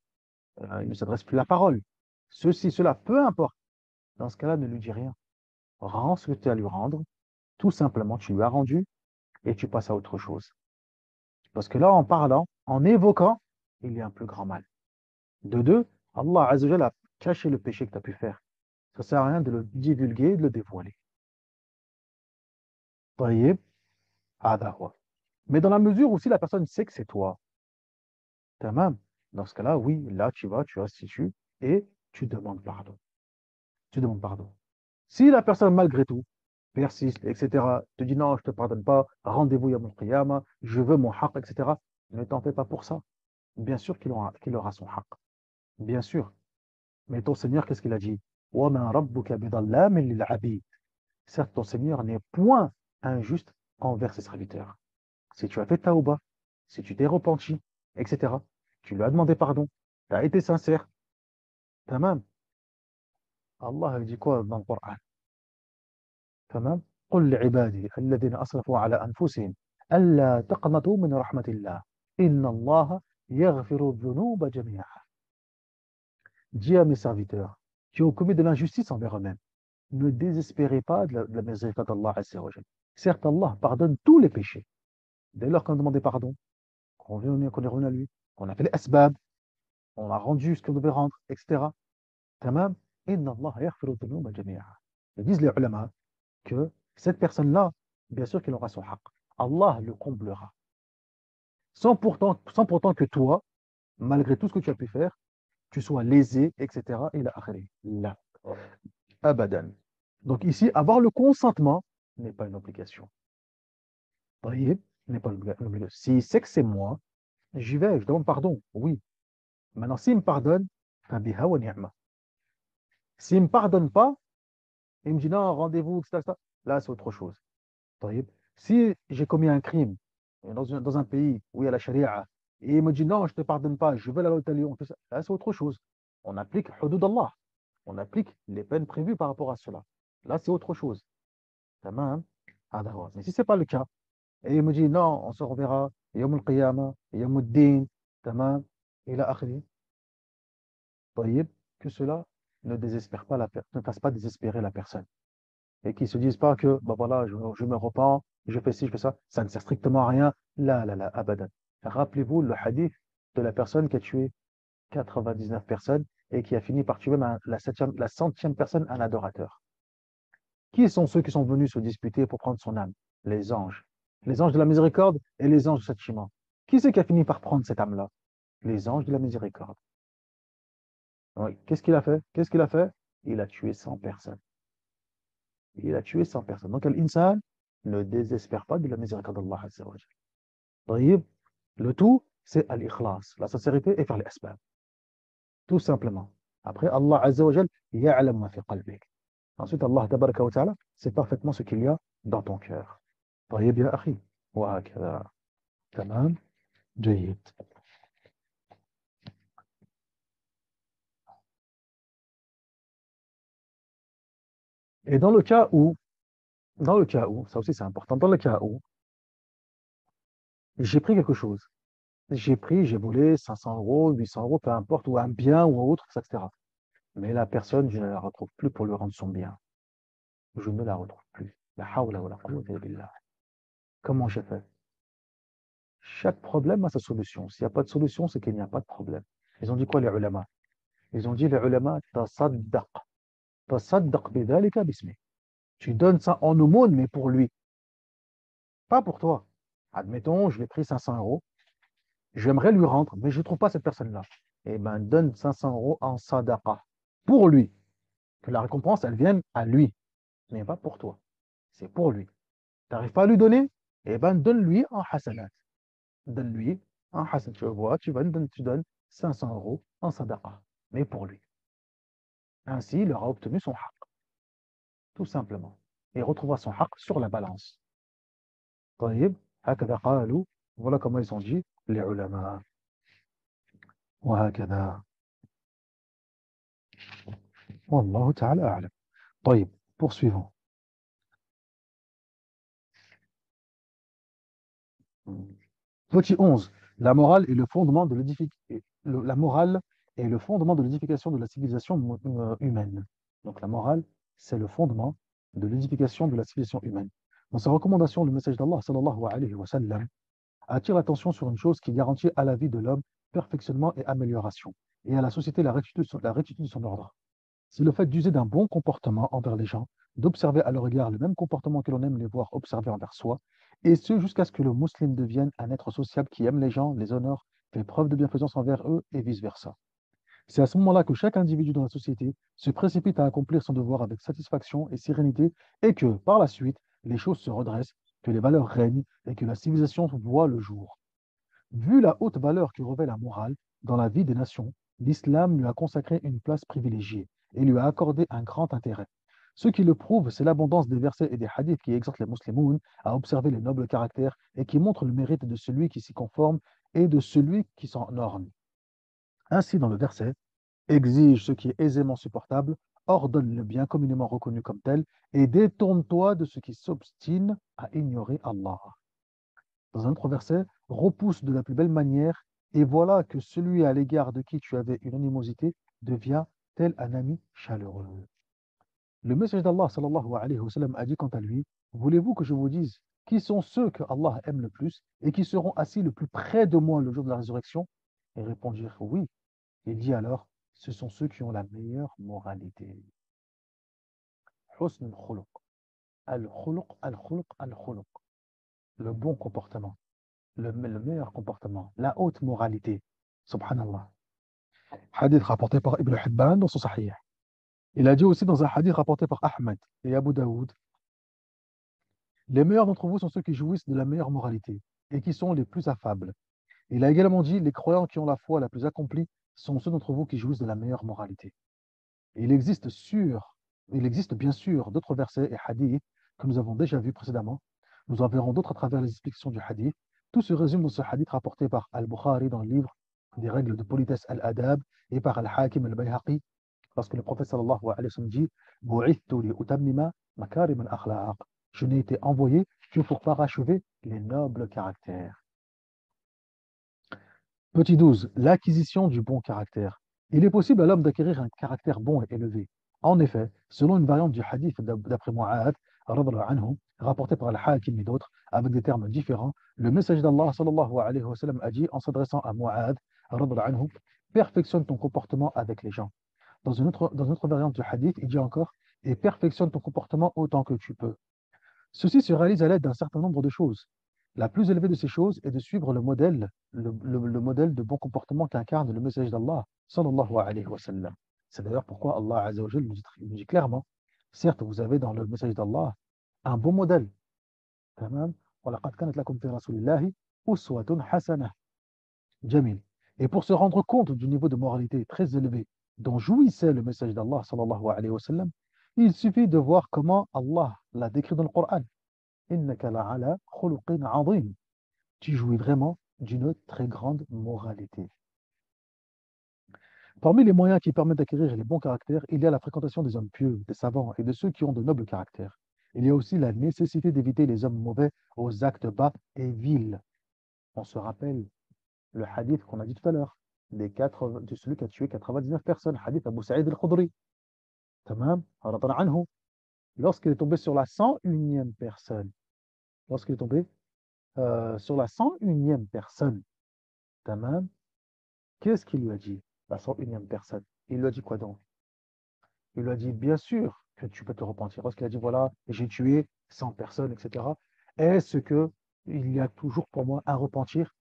Il ne s'adresse plus la parole. Ceci, cela, peu importe. Dans ce cas-là, ne lui dis rien. Rends ce que tu as à lui rendre. Tout simplement, tu lui as rendu et tu passes à autre chose. Parce que là, en parlant, en évoquant, il y a un plus grand mal. De deux, Allah Azza wa Jalla a caché le péché que tu as pu faire. Ça ne sert à rien de le divulguer, de le dévoiler. طيب هذا هو. Mais dans la mesure où si la personne sait que c'est toi, tamam, dans ce cas-là, oui, là tu vas, tu restitues et tu demandes pardon. Tu demandes pardon. Si la personne, malgré tout, persiste, etc., te dit non, je ne te pardonne pas, rendez-vous Yawm al-Qiyamah, je veux mon haqq, etc., ne t'en fais pas pour ça. Bien sûr qu'il aura son haqq. Bien sûr. Mais ton Seigneur, qu'est-ce qu'il a dit? وَمَا رَبُّكَ بِظَلَّامٍ لِلْعَبِيدِ. Certes, ton Seigneur n'est point injuste envers ses serviteurs. Si tu as fait taouba, si tu t'es repenti, etc., tu lui as demandé pardon, tu as été sincère, tamam. Allah il dit quoi dans le Coran? تمام قل لعبادي الذين أسرفوا على أنفسهم ألا تقنطوا من رحمة الله إن الله يغفر الذنوب جميعا. Dis à mes serviteurs qui ont commis de l'injustice envers eux-mêmes, ne désespérez pas de la miséricorde d'Allah Azza wa Jal. Certes, Allah pardonne tous les péchés. Dès lors qu'on a demandé pardon, qu'on est revenu à lui, qu'on a fait les asbab, on a rendu ce qu'on devait rendre, etc. Tamam, inna Allah yaghfiru dhunuba jami'a. Ils disent les ulama que cette personne-là, bien sûr qu'elle aura son haqq. Allah le comblera. Sans pourtant que toi, malgré tout ce que tu as pu faire, tu sois lésé, etc. Et là, là, abadan. Donc ici, avoir le consentement n'est pas une obligation. Taïb n'est pas une obligation. S'il sait que c'est moi, j'y vais, je demande pardon, oui. Maintenant, s'il me pardonne, fabiha wa ni'ma. S'il ne me pardonne pas, il me dit non, rendez-vous, etc. Là, c'est autre chose. طيب. Si j'ai commis un crime dans un pays où il y a la charia, et il me dit non, je ne te pardonne pas, je veux la loi de tout ça, là, c'est autre chose. On applique hudud Allah. On applique les peines prévues par rapport à cela. Là, c'est autre chose. Tamam. Ah, d'accord. Mais si ce n'est pas le cas, et il me dit non, on se reverra, yawm al-qiyamah, yawm al-din, tamam, et là, akhri. طيب. Que cela ne désespère pas ne fasse pas désespérer la personne. Et qui ne se disent pas que bah voilà, je me repens, je fais ci, je fais ça, ça ne sert strictement à rien. Là, là, là, abadan. Rappelez-vous le hadith de la personne qui a tué 99 personnes et qui a fini par tuer même la centième personne, un adorateur. Qui sont ceux qui sont venus se disputer pour prendre son âme? Les anges. Les anges de la miséricorde et les anges de châtiment. Qui c'est qui a fini par prendre cette âme-là? Les anges de la miséricorde. Oui. Qu'est-ce qu'il a fait? Qu'est-ce qu'il a fait? Il a tué 100 personnes. Il a tué 100 personnes. Donc, l'insan ne désespère pas de la miséricorde d'Allah Azza wa Jal. طيب. Le tout, c'est al-ikhlas, la sincérité et faire les asbab. Tout simplement. Après, Allah Azza wa Jal, ya'lam ma fi qalbik. Ensuite, Allah tabaraka wa ta'ala, c'est parfaitement ce qu'il y a dans ton cœur. طيب يا أخي. وهكذا. تمام. جيد. Et dans le cas où, ça aussi c'est important, dans le cas où j'ai pris quelque chose, j'ai volé 500 euros, 800 euros, peu importe, ou un bien ou autre, etc. Mais la personne, je ne la retrouve plus pour lui rendre son bien. Je ne la retrouve plus. La hawla wa la quwwata illa billah. Comment j'ai fait? Chaque problème a sa solution. S'il n'y a pas de solution, c'est qu'il n'y a pas de problème. Ils ont dit quoi les ulama? Ils ont dit les ulama, tasaddaq. Tasaddaq bidhalika bismi. Tu donnes ça en aumône, mais pour lui, pas pour toi. Admettons, je l'ai pris 500 euros, j'aimerais lui rendre, mais je ne trouve pas cette personne-là. Eh bien, donne 500 euros en sadaqa pour lui. Que la récompense, elle vienne à lui, mais pas pour toi. C'est pour lui. Tu n'arrives pas à lui donner? Eh bien, donne-lui en hasanat. Donne-lui en hasanat. Tu vois, tu donnes 500 euros en sadaqa, mais pour lui. Ainsi, il aura obtenu son haqq, tout simplement. Et il retrouvera son haqq sur la balance. طيب. هكذا قالوا. Voilà comment ils ont dit les ulama. وهكذا. والله تعالى أعلم. طيب. Poursuivons. Petit 11. La morale est le fondement de la morale est le fondement de l'édification de la civilisation humaine. Donc la morale, c'est le fondement de l'édification de la civilisation humaine. Dans sa recommandation, le message d'Allah sallallahu alayhi wa sallam attire l'attention sur une chose qui garantit à la vie de l'homme perfectionnement et amélioration, et à la société la rectitude de son ordre. C'est le fait d'user d'un bon comportement envers les gens, d'observer à leur égard le même comportement que l'on aime les voir observer envers soi, et ce jusqu'à ce que le musulman devienne un être sociable qui aime les gens, les honore, fait preuve de bienfaisance envers eux et vice-versa. C'est à ce moment-là que chaque individu dans la société se précipite à accomplir son devoir avec satisfaction et sérénité, et que, par la suite, les choses se redressent, que les valeurs règnent et que la civilisation voit le jour. Vu la haute valeur que revêt la morale dans la vie des nations, l'islam lui a consacré une place privilégiée et lui a accordé un grand intérêt. Ce qui le prouve, c'est l'abondance des versets et des hadiths qui exhortent les musulmans à observer les nobles caractères et qui montrent le mérite de celui qui s'y conforme et de celui qui s'en orne. Ainsi, dans le verset, exige ce qui est aisément supportable, ordonne le bien communément reconnu comme tel et détourne-toi de ce qui s'obstine à ignorer Allah. Dans un autre verset, repousse de la plus belle manière, et voilà que celui à l'égard de qui tu avais une animosité devient tel un ami chaleureux. Le message d'Allah sallallahu alayhi wa sallam a dit quant à lui, voulez-vous que je vous dise qui sont ceux que Allah aime le plus et qui seront assis le plus près de moi le jour de la résurrection? Et répondirent oui. Il dit alors, ce sont ceux qui ont la meilleure moralité. Husn al-khuluq. Al-khuluq, al-khuluq, al-khuluq. Le bon comportement. Le meilleur comportement, la haute moralité. Subhanallah. Hadith rapporté par Ibn Hibban dans son Sahih. Il a dit aussi dans un hadith rapporté par Ahmed et Abu Daoud, les meilleurs d'entre vous sont ceux qui jouissent de la meilleure moralité et qui sont les plus affables. Il a également dit, les croyants qui ont la foi la plus accomplie sont ceux d'entre vous qui jouissent de la meilleure moralité. Et il existe bien sûr d'autres versets et hadiths que nous avons déjà vus précédemment. Nous en verrons d'autres à travers les explications du hadith. Tout se résume dans ce hadith rapporté par Al-Bukhari dans le livre des règles de politesse Al-Adab et par Al-Hakim Al-Bayhaqi lorsque le prophète sallallahu alayhi wa sallam dit Bu'ithtu li utammima makarim al-akhlaq. Je n'ai été envoyé que pour parachever les nobles caractères. Petit 12, l'acquisition du bon caractère. Il est possible à l'homme d'acquérir un caractère bon et élevé. En effet, selon une variante du hadith d'après Mu'adh, anhu, rapporté par Al-Hakim et d'autres, avec des termes différents, le message d'Allah sallallahu alayhi wa sallam a dit en s'adressant à Mu'adh, anhu, perfectionne ton comportement avec les gens. Dans une autre variante du hadith, il dit encore, et perfectionne ton comportement autant que tu peux. Ceci se réalise à l'aide d'un certain nombre de choses. La plus élevée de ces choses est de suivre le modèle de bon comportement qu'incarne le message d'Allah, sallallahu alayhi wa sallam. C'est d'ailleurs pourquoi Allah azza wa jalla nous dit clairement, certes, vous avez dans le message d'Allah un bon modèle. Tamam. وَلَقَدْ كَانَتْ لَكُمْ فِي رَسُولِ اللَّهِ أُسْوَةٌ حَسَنَةٌ. Jamil. Et pour se rendre compte du niveau de moralité très élevé dont jouissait le message d'Allah, sallallahu alayhi wa sallam, il suffit de voir comment Allah l'a décrit dans le Coran. Innaka la'ala khuluqin 'azim. Tu jouis vraiment d'une très grande moralité. Parmi les moyens qui permettent d'acquérir les bons caractères, il y a la fréquentation des hommes pieux, des savants et de ceux qui ont de nobles caractères. Il y a aussi la nécessité d'éviter les hommes mauvais aux actes bas et vils. On se rappelle le hadith qu'on a dit tout à l'heure, de celui qui a tué 99 personnes, hadith Abu Sa'id al-Khudri. Tamam, radiyallahu anhu. Lorsqu'il est tombé sur la 101e personne, lorsqu'il est tombé sur la 101e personne, tamam, qu'est-ce qu'il lui a dit, la 101e personne? Il lui a dit quoi donc? Il lui a dit, bien sûr que tu peux te repentir. Lorsqu'il a dit, voilà, j'ai tué 100 personnes, etc. Est-ce que il y a toujours pour moi un repentir?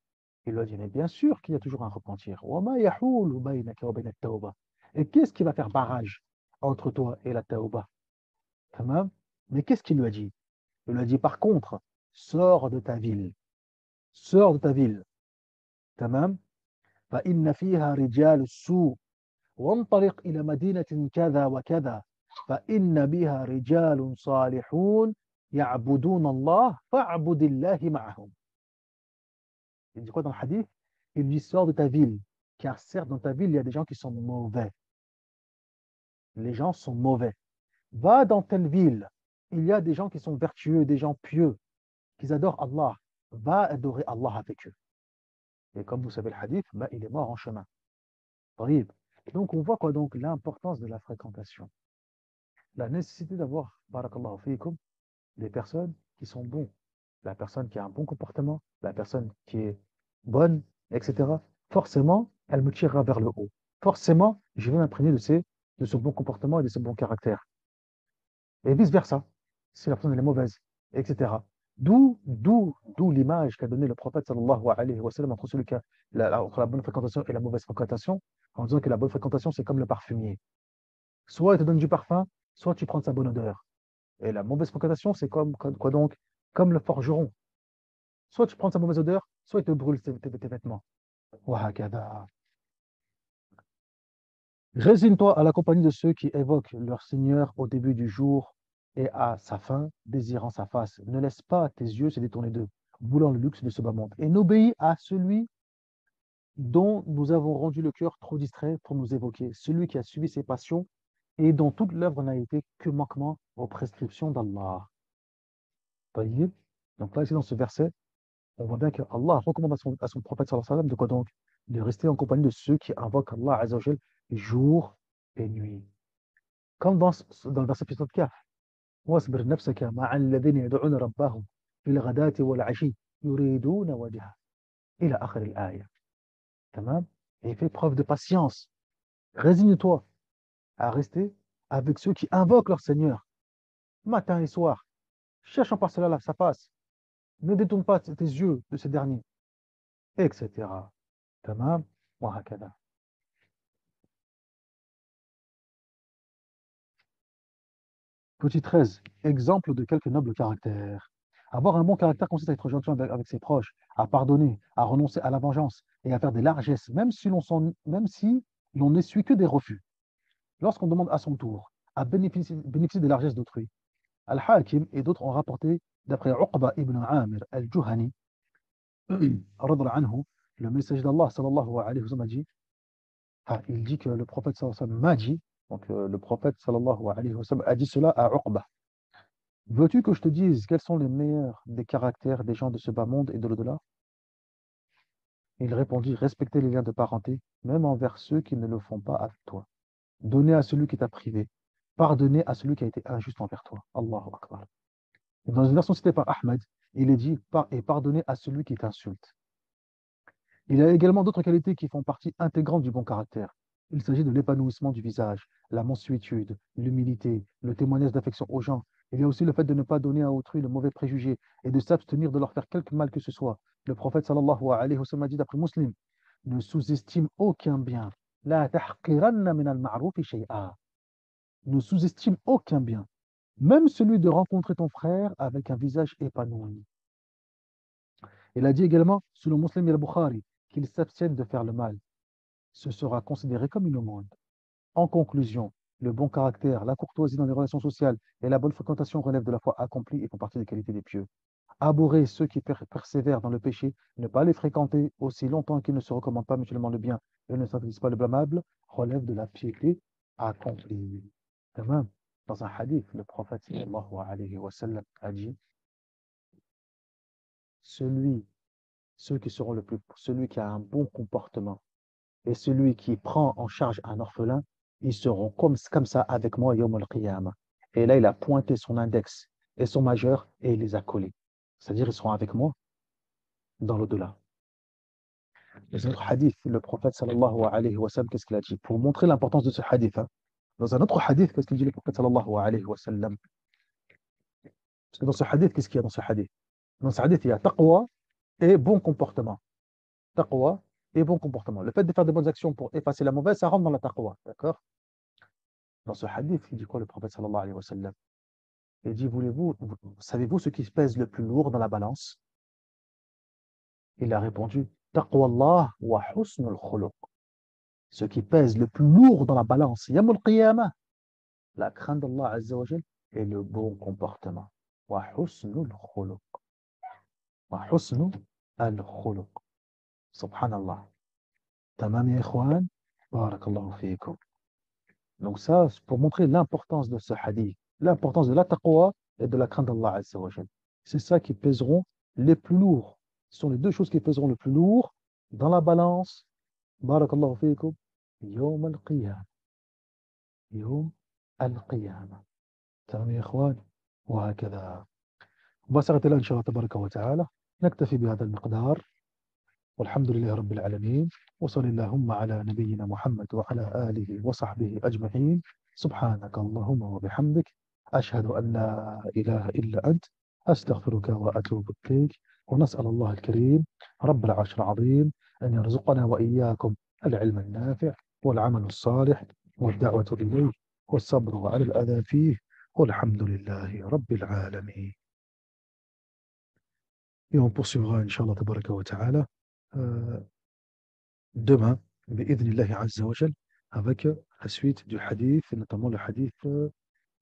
Il lui a dit, mais bien sûr qu'il y a toujours un repentir. وَمَا يَحُولُ بَيْنَكَ وَبَيْنَ التَّوْبَةِ. Et qu'est-ce qui va faire barrage entre toi et la tauba? Tamam. Mais qu'est-ce qu'il lui a dit? Il lui a dit, par contre, sors de ta ville. Sors de ta ville. Tamam. فإن فيها رجال السوء وانطلق إلى مدينة كذا وكذا فإن بها رجال صالحون يعبدون الله فاعبد الله معهم. Il dit quoi dans le hadith? Il dit sors de ta ville, car certes dans ta ville il y a des gens qui sont mauvais. Les gens sont mauvais. Va dans telle ville, il y a des gens qui sont vertueux, des gens pieux, qui adorent Allah. Va adorer Allah avec eux. Et comme vous savez le hadith, bah, il est mort en chemin. Horrible. Donc, on voit quoi donc l'importance de la fréquentation. La nécessité d'avoir, barakallahu fiikum, des personnes qui sont bons. La personne qui a un bon comportement, la personne qui est bonne, etc. Forcément, elle me tirera vers le haut. Forcément, je vais m'imprégner de ce bon comportement et de ce bon caractère. Et vice-versa, si la personne elle est mauvaise, etc. D'où l'image qu'a donnée le prophète sallallahu alayhi wa sallam entre, celui qui a entre la bonne fréquentation et la mauvaise fréquentation, en disant que la bonne fréquentation, c'est comme le parfumier. Soit il te donne du parfum, soit tu prends de sa bonne odeur. Et la mauvaise fréquentation, c'est comme quoi donc? Comme le forgeron. Soit tu prends de sa mauvaise odeur, soit il te brûle tes vêtements. Wahakada. Résigne-toi à la compagnie de ceux qui évoquent leur Seigneur au début du jour et à sa fin, désirant sa face. Ne laisse pas tes yeux se détourner d'eux, voulant le luxe de ce bas monde. Et n'obéis à celui dont nous avons rendu le cœur trop distrait pour nous évoquer, celui qui a suivi ses passions et dont toute l'œuvre n'a été que manquement aux prescriptions d'Allah. Taïb. Donc là, ici, dans ce verset, on voit bien que Allah recommande à son prophète sallallahu alayhi wa sallam de quoi donc? De rester en compagnie de ceux qui invoquent Allah azza wa jal jour et nuit. Comme dans le verset précédent de Kahf. واصبر نفسك مع الذين يدعون ربهم في الغداة والعشي يريدون وجهه إلى آخر الآية. تمام. Et fais preuve de patience. Résigne-toi à rester avec ceux qui invoquent leur Seigneur matin et soir. Cherche en par cela sa face. Ne détourne pas tes yeux de ces derniers, etc. تمام. وهكذا. Petit 13, exemple de quelques nobles caractères. Avoir un bon caractère consiste à être gentil avec ses proches, à pardonner, à renoncer à la vengeance et à faire des largesses, même si l'on n'essuie que des refus. Lorsqu'on demande à son tour à bénéficier des largesses d'autrui. Al-Hakim et d'autres ont rapporté, d'après Uqba ibn Amir al-Juhani, anhu, le messager d'Allah sallallahu alayhi wa sallam a dit, il dit que le prophète sallallahu alayhi wa sallam m'a dit, donc le prophète sallallahu alayhi wa sallam a dit cela à Uqba. Veux-tu que je te dise quels sont les meilleurs des caractères des gens de ce bas monde et de l'au-delà? Il répondit, respecter les liens de parenté, même envers ceux qui ne le font pas avec toi. Donner à celui qui t'a privé. Pardonner à celui qui a été injuste envers toi. Allahu Akbar. Et dans une version citée par Ahmed, il est dit, et pardonner à celui qui t'insulte. Il y a également d'autres qualités qui font partie intégrante du bon caractère. Il s'agit de l'épanouissement du visage, la mansuétude, l'humilité, le témoignage d'affection aux gens. Il y a aussi le fait de ne pas donner à autrui le mauvais préjugé et de s'abstenir de leur faire quelque mal que ce soit. Le prophète sallallahu alayhi wa sallam a dit d'après Muslim, ne sous-estime aucun bien. La tahqiranna min al-ma'rufi shay'a. Ne sous-estime aucun bien, même celui de rencontrer ton frère avec un visage épanoui. Il a dit également, selon Muslim et al-Bukhari, qu'il s'abstienne de faire le mal. Ce sera considéré comme une aumône. En conclusion, le bon caractère, la courtoisie dans les relations sociales et la bonne fréquentation relèvent de la foi accomplie et font partie des qualités des pieux. Abhorrer ceux qui persévèrent dans le péché, ne pas les fréquenter aussi longtemps qu'ils ne se recommandent pas mutuellement le bien et ne s'interdisent pas le blâmable, relève de la piété accomplie. De même, dans un hadith, le prophète sallallahu alayhi wa sallam a dit, celui, ceux qui seront le plus, celui qui a un bon comportement et celui qui prend en charge un orphelin, ils seront comme ça avec moi, Yom al-Qiyamah. Et là, il a pointé son index et son majeur et il les a collés. C'est-à-dire, ils seront avec moi dans l'au-delà. Dans un autre hadith, le prophète sallallahu alayhi wa sallam, qu'est-ce qu'il a dit? Pour montrer l'importance de ce hadith, hein. Dans un autre hadith, qu'est-ce qu'il dit le prophète sallallahu alayhi wa sallam? Parce que dans ce hadith, qu'est-ce qu'il y a dans ce hadith? Dans ce hadith, il y a taqwa et bon comportement. Taqwa et bon comportement. Le fait de faire de bonnes actions pour effacer la mauvaise, ça rentre dans la taqwa. D'accord? Dans ce hadith, il dit quoi le prophète sallallahu alayhi wa sallam? Il dit, savez-vous ce qui pèse le plus lourd dans la balance? Il a répondu, taqwallah wa husnul khuluq. Ce qui pèse le plus lourd dans la balance, yamul qiyamah, la crainte d'Allah azza wa jal et le bon comportement. Wa husnul khuluq. Wa husnul khuluq. Subhanallah. Tamam ya ikhwan, barakallahu fiikum. Donc ça, c'est pour montrer l'importance de ce hadith, l'importance de la taqwa et de la crainte d'Allah azza wa jal. C'est ça qui pèseront les plus lourds. Ce sont les deux choses qui pèseront le plus lourd dans la balance. Barakallahu fikum. يوم القيامة. يوم القيامة. تمام يا إخوان. وهكذا. بس أعتقد إن شاء الله تبارك وتعالى نكتفي بهذا المقدار. والحمد لله رب العالمين. وصل اللهم على نبينا محمد وعلى آله وصحبه أجمعين. سبحانك اللهم وبحمدك أشهد أن لا إله إلا أنت أستغفرك وأتوب إليك. ونسأل الله الكريم رب العرش العظيم أن يرزقنا وإياكم العلم النافع والعمل الصالح والدعوة إليه والصبر على الأذى فيه. والحمد لله رب العالمين. Et on poursuivra, Inch'Allah, tabaraka wa ta'ala, euh, demain, bi'idhnillahi azza wa jal, avec la suite du hadith, et notamment le hadith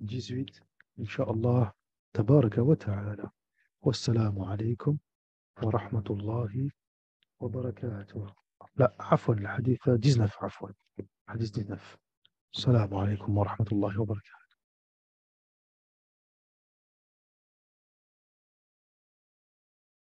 18, Inch'Allah, tabaraka wa ta'ala. Wassalamu alaikum wa rahmatullahi wa barakatuh. لا عفوا الحديث 19 عفوا. حديث 19. السلام عليكم ورحمة الله وبركاته.